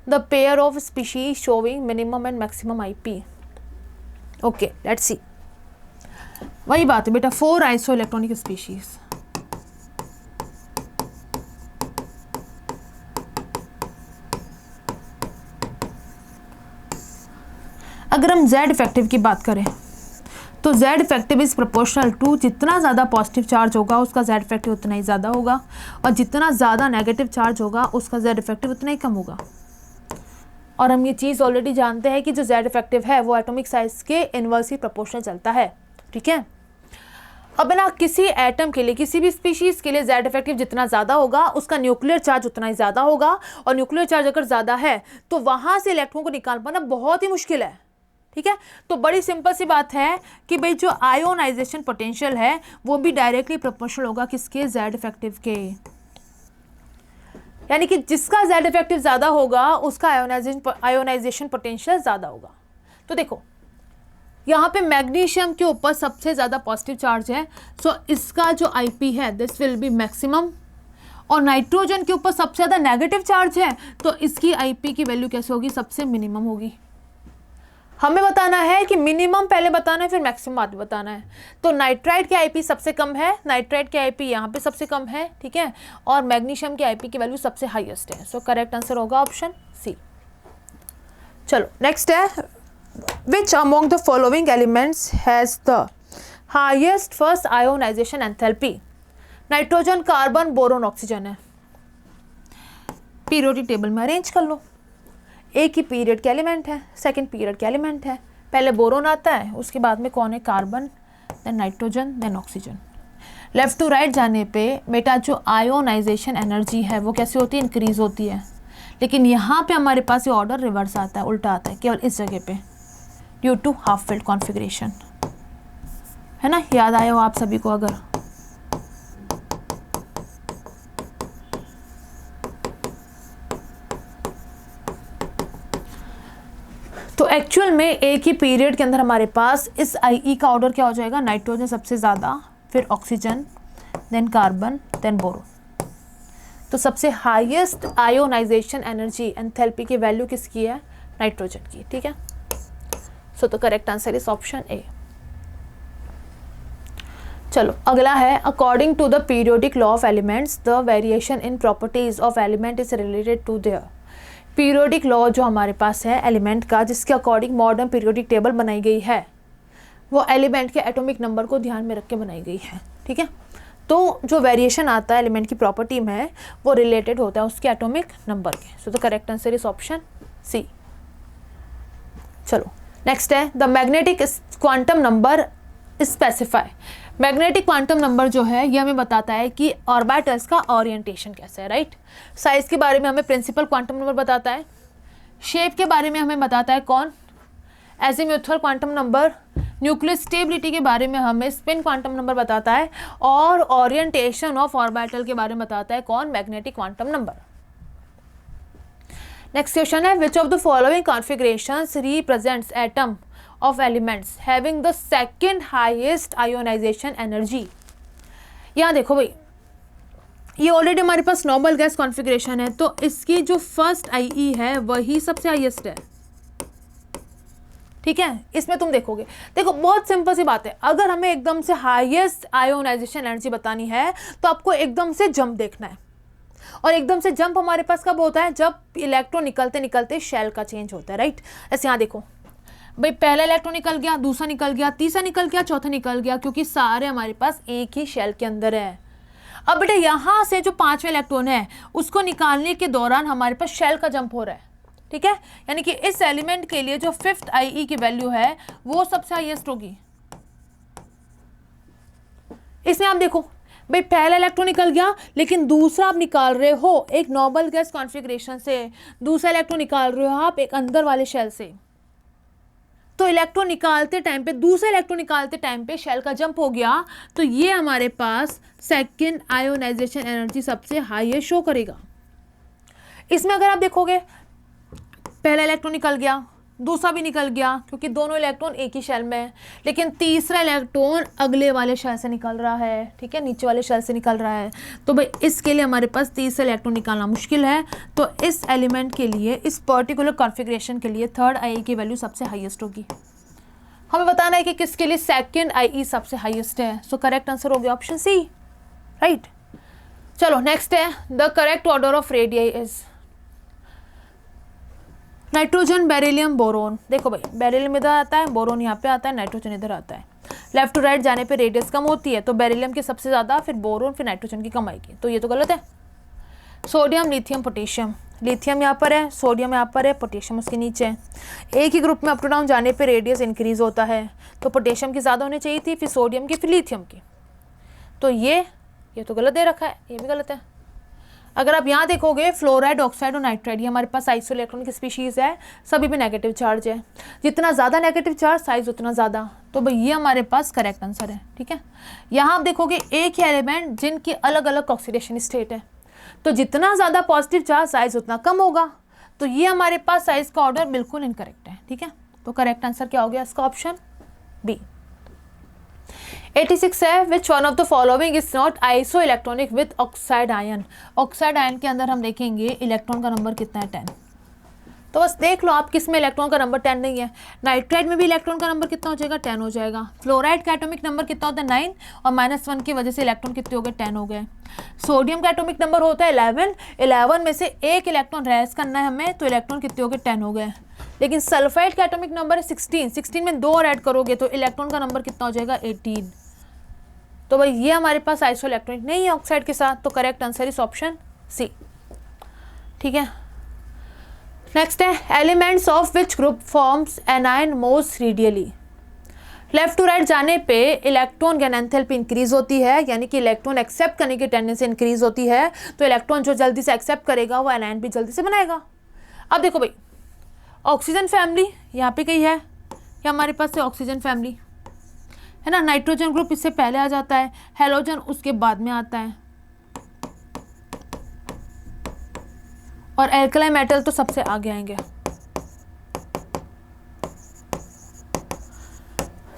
the pair of species showing minimum and maximum IP। Okay let's सी, वही बात है बेटा, 4 आइसो इलेक्ट्रॉनिक स्पीशीज। अगर हम Z इफेक्टिव की बात करें तो Z effective is proportional to, जितना ज़्यादा पॉजिटिव चार्ज होगा उसका Z इफेक्टिव उतना ही ज़्यादा होगा, और जितना ज़्यादा नेगेटिव चार्ज होगा उसका Z इफेक्टिव उतना ही कम होगा। और हम ये चीज़ ऑलरेडी जानते हैं कि जो Z इफेक्टिव है वो एटॉमिक साइज के इनवर्सली प्रोपोर्शनल चलता है। ठीक है, अब ना किसी एटम के लिए, किसी भी स्पीशीज के लिए Z इफेक्टिव जितना ज़्यादा होगा उसका न्यूक्लियर चार्ज उतना ही ज़्यादा होगा, और न्यूक्लियर चार्ज अगर ज़्यादा है तो वहाँ से इलेक्ट्रॉन को निकाल पाना बहुत ही मुश्किल है। ठीक है, तो बड़ी सिंपल सी बात है कि भाई जो आयोनाइजेशन पोटेंशियल है वो भी डायरेक्टली प्रोपोर्शनल होगा किसके, Z इफेक्टिव के। यानी कि जिसका Z इफेक्टिव ज़्यादा होगा उसका आयोनाइजेशन पोटेंशियल ज़्यादा होगा। तो देखो यहाँ पे मैग्नीशियम के ऊपर सबसे ज़्यादा पॉजिटिव चार्ज है, सो इसका जो IP है दिस विल बी मैक्सिमम, और नाइट्रोजन के ऊपर सबसे ज़्यादा नेगेटिव चार्ज है तो इसकी IP की वैल्यू कैसे होगी, सबसे मिनिमम होगी। हमें बताना है कि मिनिमम पहले बताना है फिर मैक्सिमम बाद में बताना है। तो नाइट्राइट की IP सबसे कम है, नाइट्राइट की IP यहाँ पे सबसे कम है, ठीक है, और मैग्नीशियम की IP की वैल्यू सबसे हाईएस्ट है। सो करेक्ट आंसर होगा ऑप्शन सी। चलो नेक्स्ट है, which among the following elements has the highest first ionization enthalpy. Nitrogen, carbon, boron, oxygen है। पीरियोडिक टेबल में अरेंज कर लो। एक ही पीरियड के एलिमेंट है, सेकंड पीरियड के एलिमेंट है, पहले बोरोन आता है, उसके बाद में कौन है, carbon, then nitrogen, then oxygen. Left to right जाने पे बेटा जो आयोनाइजेशन एनर्जी है वो कैसे होती है, इंक्रीज होती है। लेकिन यहाँ पे हमारे पास ये ऑर्डर रिवर्स आता है, उल्टा आता है, केवल इस जगह पे due to half filled configuration, है ना, याद आया हो आप सभी को अगर। तो एक्चुअल में एक ही पीरियड के अंदर हमारे पास इस IE का ऑर्डर क्या हो जाएगा, नाइट्रोजन सबसे ज़्यादा, फिर oxygen, then carbon, then boron. तो सबसे हाईएस्ट आयोनाइजेशन एनर्जी एंथैल्पी की वैल्यू किसकी है, नाइट्रोजन की। ठीक है, so the correct answer is option A. चलो अगला है, according to the periodic law of elements the variation in properties of element is related to their. Periodic law जो हमारे पास है एलिमेंट का, जिसके अकॉर्डिंग मॉडर्न पीरियोडिक टेबल बनाई गई है, वो एलिमेंट के एटॉमिक नंबर को ध्यान में रख के बनाई गई है। ठीक है, तो जो वेरिएशन आता है एलिमेंट की प्रॉपर्टी में वो रिलेटेड होता है उसके एटॉमिक नंबर के। So the correct answer is option C. चलो नेक्स्ट है, the magnetic quantum number specify. Magnetic quantum number जो है ये हमें बताता है कि ऑर्बिटल्स का ओरिएंटेशन कैसा है, राइट। साइज के बारे में हमें प्रिंसिपल क्वांटम नंबर बताता है, शेप के बारे में हमें बताता है कौन, azimuthal quantum number, nuclear stability के बारे में हमें स्पिन क्वांटम नंबर बताता है, और ओरिएंटेशन ऑफ ऑर्बिटल के बारे में बताता है कौन, magnetic quantum number. Next question है, which of the following configurations represents atom of elements having the second highest ionization energy। यहाँ देखो भाई, ये ऑलरेडी हमारे पास नॉर्मल गैस कॉन्फ़िगरेशन है, तो इसकी जो फर्स्ट IE है वही सबसे हाईएस्ट है। ठीक है, इसमें तुम देखोगे, देखो बहुत सिंपल सी बात है, अगर हमें एकदम से हाईएस्ट आयोनाइजेशन एनर्जी बतानी है तो आपको एकदम से जंप देखना है, और एकदम से जंप हमारे पास कब होता है, जब इलेक्ट्रॉन निकलते निकलते शेल का चेंज होता है, राइट। ऐसे यहाँ देखो भाई, पहला इलेक्ट्रॉन निकल गया, दूसरा निकल गया, तीसरा निकल गया, चौथा निकल गया, क्योंकि सारे हमारे पास एक ही शेल के अंदर है। अब बेटा यहाँ से जो पांचवें इलेक्ट्रॉन है उसको निकालने के दौरान हमारे पास शेल का जंप हो रहा है। ठीक है, यानी कि इस एलिमेंट के लिए जो फिफ्थ IE की वैल्यू है वो सबसे हाईएस्ट होगी। इसमें आप देखो भाई, पहला इलेक्ट्रॉन निकल गया, लेकिन दूसरा आप निकाल रहे हो एक नॉर्मल गैस कॉन्फ़िगरेशन से, दूसरा इलेक्ट्रॉन निकाल रहे हो आप एक अंदर वाले शेल से। तो इलेक्ट्रॉन निकालते टाइम पे, दूसरा इलेक्ट्रॉन निकालते टाइम पे शेल का जंप हो गया, तो ये हमारे पास सेकंड आयोनाइजेशन एनर्जी सबसे हाईएस्ट शो करेगा। इसमें अगर आप देखोगे, पहला इलेक्ट्रॉन निकल गया, दूसरा भी निकल गया, क्योंकि दोनों इलेक्ट्रॉन एक ही शेल में है, लेकिन तीसरा इलेक्ट्रॉन अगले वाले शेल से निकल रहा है। ठीक है, नीचे वाले शेल से निकल रहा है, तो भाई इसके लिए हमारे पास तीसरा इलेक्ट्रॉन निकालना मुश्किल है। तो इस एलिमेंट के लिए, इस पर्टिकुलर कॉन्फ़िगरेशन के लिए थर्ड IE की वैल्यू सबसे हाईएस्ट होगी। हमें बताना है कि किसके लिए सेकेंड IE सबसे हाईएस्ट है। सो करेक्ट आंसर हो गया ऑप्शन सी, राइट। चलो नेक्स्ट है, the correct order of radii is nitrogen, beryllium, boron. देखो भाई, बेरिलियम इधर आता है, बोरोन यहाँ पे आता है, नाइट्रोजन इधर आता है। लेफ्ट टू राइट जाने पे रेडियस कम होती है, तो बेरिलियम की सबसे ज़्यादा, फिर बोरोन, फिर नाइट्रोजन की कम आएगी, तो ये तो गलत है। Sodium, lithium, potassium. लिथियम यहाँ पर है, सोडियम यहाँ पर है, पोटेशियम उसके नीचे है। एक ही ग्रुप में अप टू डाउन जाने पर रेडियस इंक्रीज होता है, तो पोटेशियम की ज़्यादा होनी चाहिए थी, फिर सोडियम की, फिर लिथियम की। तो ये तो गलत दे रखा है, ये भी गलत है। अगर आप यहाँ देखोगे फ्लोराइड, ऑक्साइड और नाइट्राइड, ये हमारे पास आइसो इलेक्ट्रॉन की स्पीशीज़ है, सभी पे नेगेटिव चार्ज है। जितना ज़्यादा नेगेटिव चार्ज साइज उतना ज़्यादा, तो भाई ये हमारे पास करेक्ट आंसर है। ठीक है, यहाँ आप देखोगे एक ही एलिमेंट जिनकी अलग अलग ऑक्सीडेशन स्टेट है, तो जितना ज़्यादा पॉजिटिव चार्ज साइज उतना कम होगा, तो ये हमारे पास साइज का ऑर्डर बिल्कुल इनकरेक्ट है। ठीक है, तो करेक्ट आंसर क्या हो गया इसका? Option B. 86 है, which one of the following is not isoelectronic with oxide ion. Oxide ion के अंदर हम देखेंगे इलेक्ट्रॉन का नंबर कितना है, 10। तो बस देख लो आप किस में इलेक्ट्रॉन का नंबर 10 नहीं है। नाइट्राइड में भी इलेक्ट्रॉन का नंबर कितना हो जाएगा? 10 हो जाएगा। फ्लोराइड का एटॉमिक नंबर कितना होता है? 9, और -1 की वजह से इलेक्ट्रॉन कितने हो गए? 10 हो गए। सोडियम का एटॉमिक नंबर होता है 11, 11 में से एक इलेक्ट्रॉन रेस करना है हमें, तो इलेक्ट्रॉन कितने हो गए? 10 हो गए। लेकिन सल्फाइड का एटॉमिक नंबर है 16, 16 में 2 और ऐड करोगे तो इलेक्ट्रॉन का नंबर कितना हो जाएगा? 18। तो भाई ये हमारे पास आइसो इलेक्ट्रॉनिक नहीं है ऑक्साइड के साथ, तो correct answer is option C. ठीक है, नेक्स्ट है, elements of which group forms anion most readily. Left to right जाने पे इलेक्ट्रॉन की एंथैल्पी इंक्रीज होती है, यानी कि इलेक्ट्रॉन एक्सेप्ट करने की टेंडेंसी इंक्रीज होती है, तो इलेक्ट्रॉन जो जल्दी से एक्सेप्ट करेगा वो एनायन भी जल्दी से बनाएगा। अब देखो भाई, ऑक्सीजन फैमिली यहाँ पे कहीं है, या हमारे पास है ऑक्सीजन फैमिली, है ना। नाइट्रोजन ग्रुप इससे पहले आ जाता है, हेलोजन उसके बाद में आता है, और एल्कलाइन मेटल तो सबसे आगे आएंगे।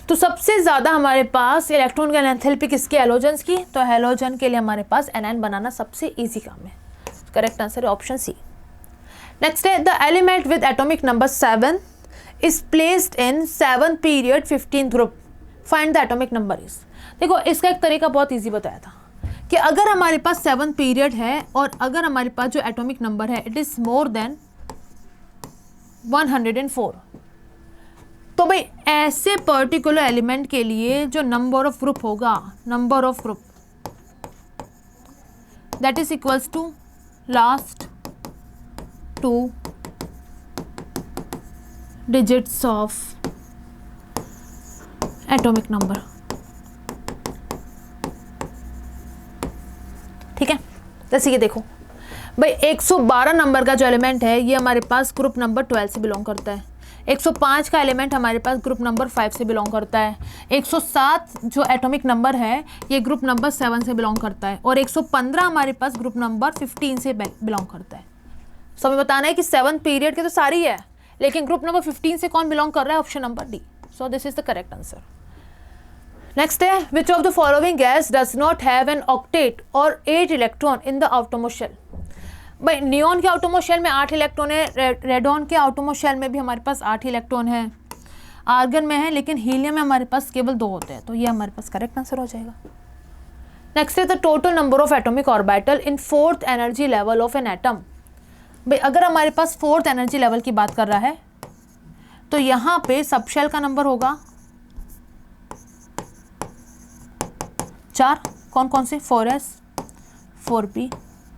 तो सबसे ज़्यादा हमारे पास इलेक्ट्रॉन का एंथैल्पी किसकी? हेलोजन्स की। तो हेलोजन के लिए हमारे पास एनायन बनाना सबसे इजी काम है। करेक्ट आंसर है ऑप्शन सी। नेक्स्ट है, the element with atomic number 7 is placed in 7th period 15th group, find the atomic number is. देखो इसका एक तरीका बहुत ईजी बताया था कि अगर हमारे पास 7th पीरियड है और अगर हमारे पास जो एटॉमिक नंबर है इट इज मोर देन 104, तो भाई ऐसे पर्टिकुलर एलिमेंट के लिए जो नंबर ऑफ ग्रुप होगा, number of group that is equals to last 2 digits of atomic number. ठीक है, जैसे ये देखो भाई 112 नंबर का जो एलिमेंट है ये हमारे पास ग्रुप नंबर 12 से बिलोंग करता है। 105 का एलिमेंट हमारे पास ग्रुप नंबर 5 से बिलोंग करता है। 107 जो एटॉमिक नंबर है ये ग्रुप नंबर 7 से बिलोंग करता है, और 115 हमारे पास ग्रुप नंबर 15 से बिलोंग करता है। सो हमें बताना है कि 7th पीरियड के तो सारी है, लेकिन ग्रुप नंबर 15 से कौन बिलोंग कर रहा है? Option number D. So this is the correct answer. Next है, which of the following gas does not have an octet और 8 electron in the outermost shell. भाई नियॉन के आउटरमोस्ट शेल में 8 इलेक्ट्रॉन है, रेडॉन के आउटरमोस्ट शेल में भी हमारे पास 8 इलेक्ट्रॉन है, आर्गन में है, लेकिन हीलियम में हमारे पास केवल 2 होते हैं, तो ये हमारे पास करेक्ट आंसर हो जाएगा। नेक्स्ट है, the total number of atomic orbital in 4th energy level of an atom. भाई अगर हमारे पास 4th एनर्जी लेवल की बात कर रहा है तो यहाँ पे सबशेल का नंबर होगा 4, कौन कौन से? 4s, 4p,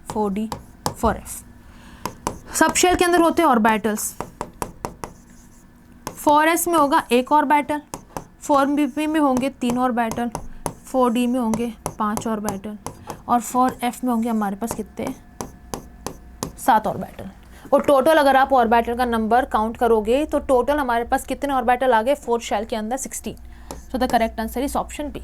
4d, 4f। Subshell के अंदर होते हैं ऑर्बिटल्स। 4s में होगा 1 ऑर्बिटल, 4p में होंगे 3 ऑर्बिटल, 4d में होंगे 5 ऑर्बिटल, और 4f में होंगे हमारे पास कितने? 7 ऑर्बिटल। और टोटल अगर आप ऑर्बिटल का नंबर काउंट करोगे तो टोटल हमारे पास कितने ऑर्बिटल आ गए 4th शेल के अंदर? 16। So the correct answer is option B.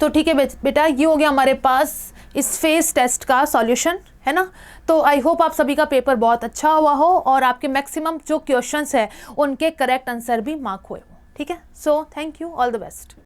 तो ठीक है बेटा, ये हो गया हमारे पास इस फेस टेस्ट का सॉल्यूशन, है ना। तो आई होप आप सभी का पेपर बहुत अच्छा हुआ हो और आपके मैक्सिमम जो क्वेश्चंस है उनके करेक्ट आंसर भी मार्क हुए हो। ठीक है, so thank you, all the best.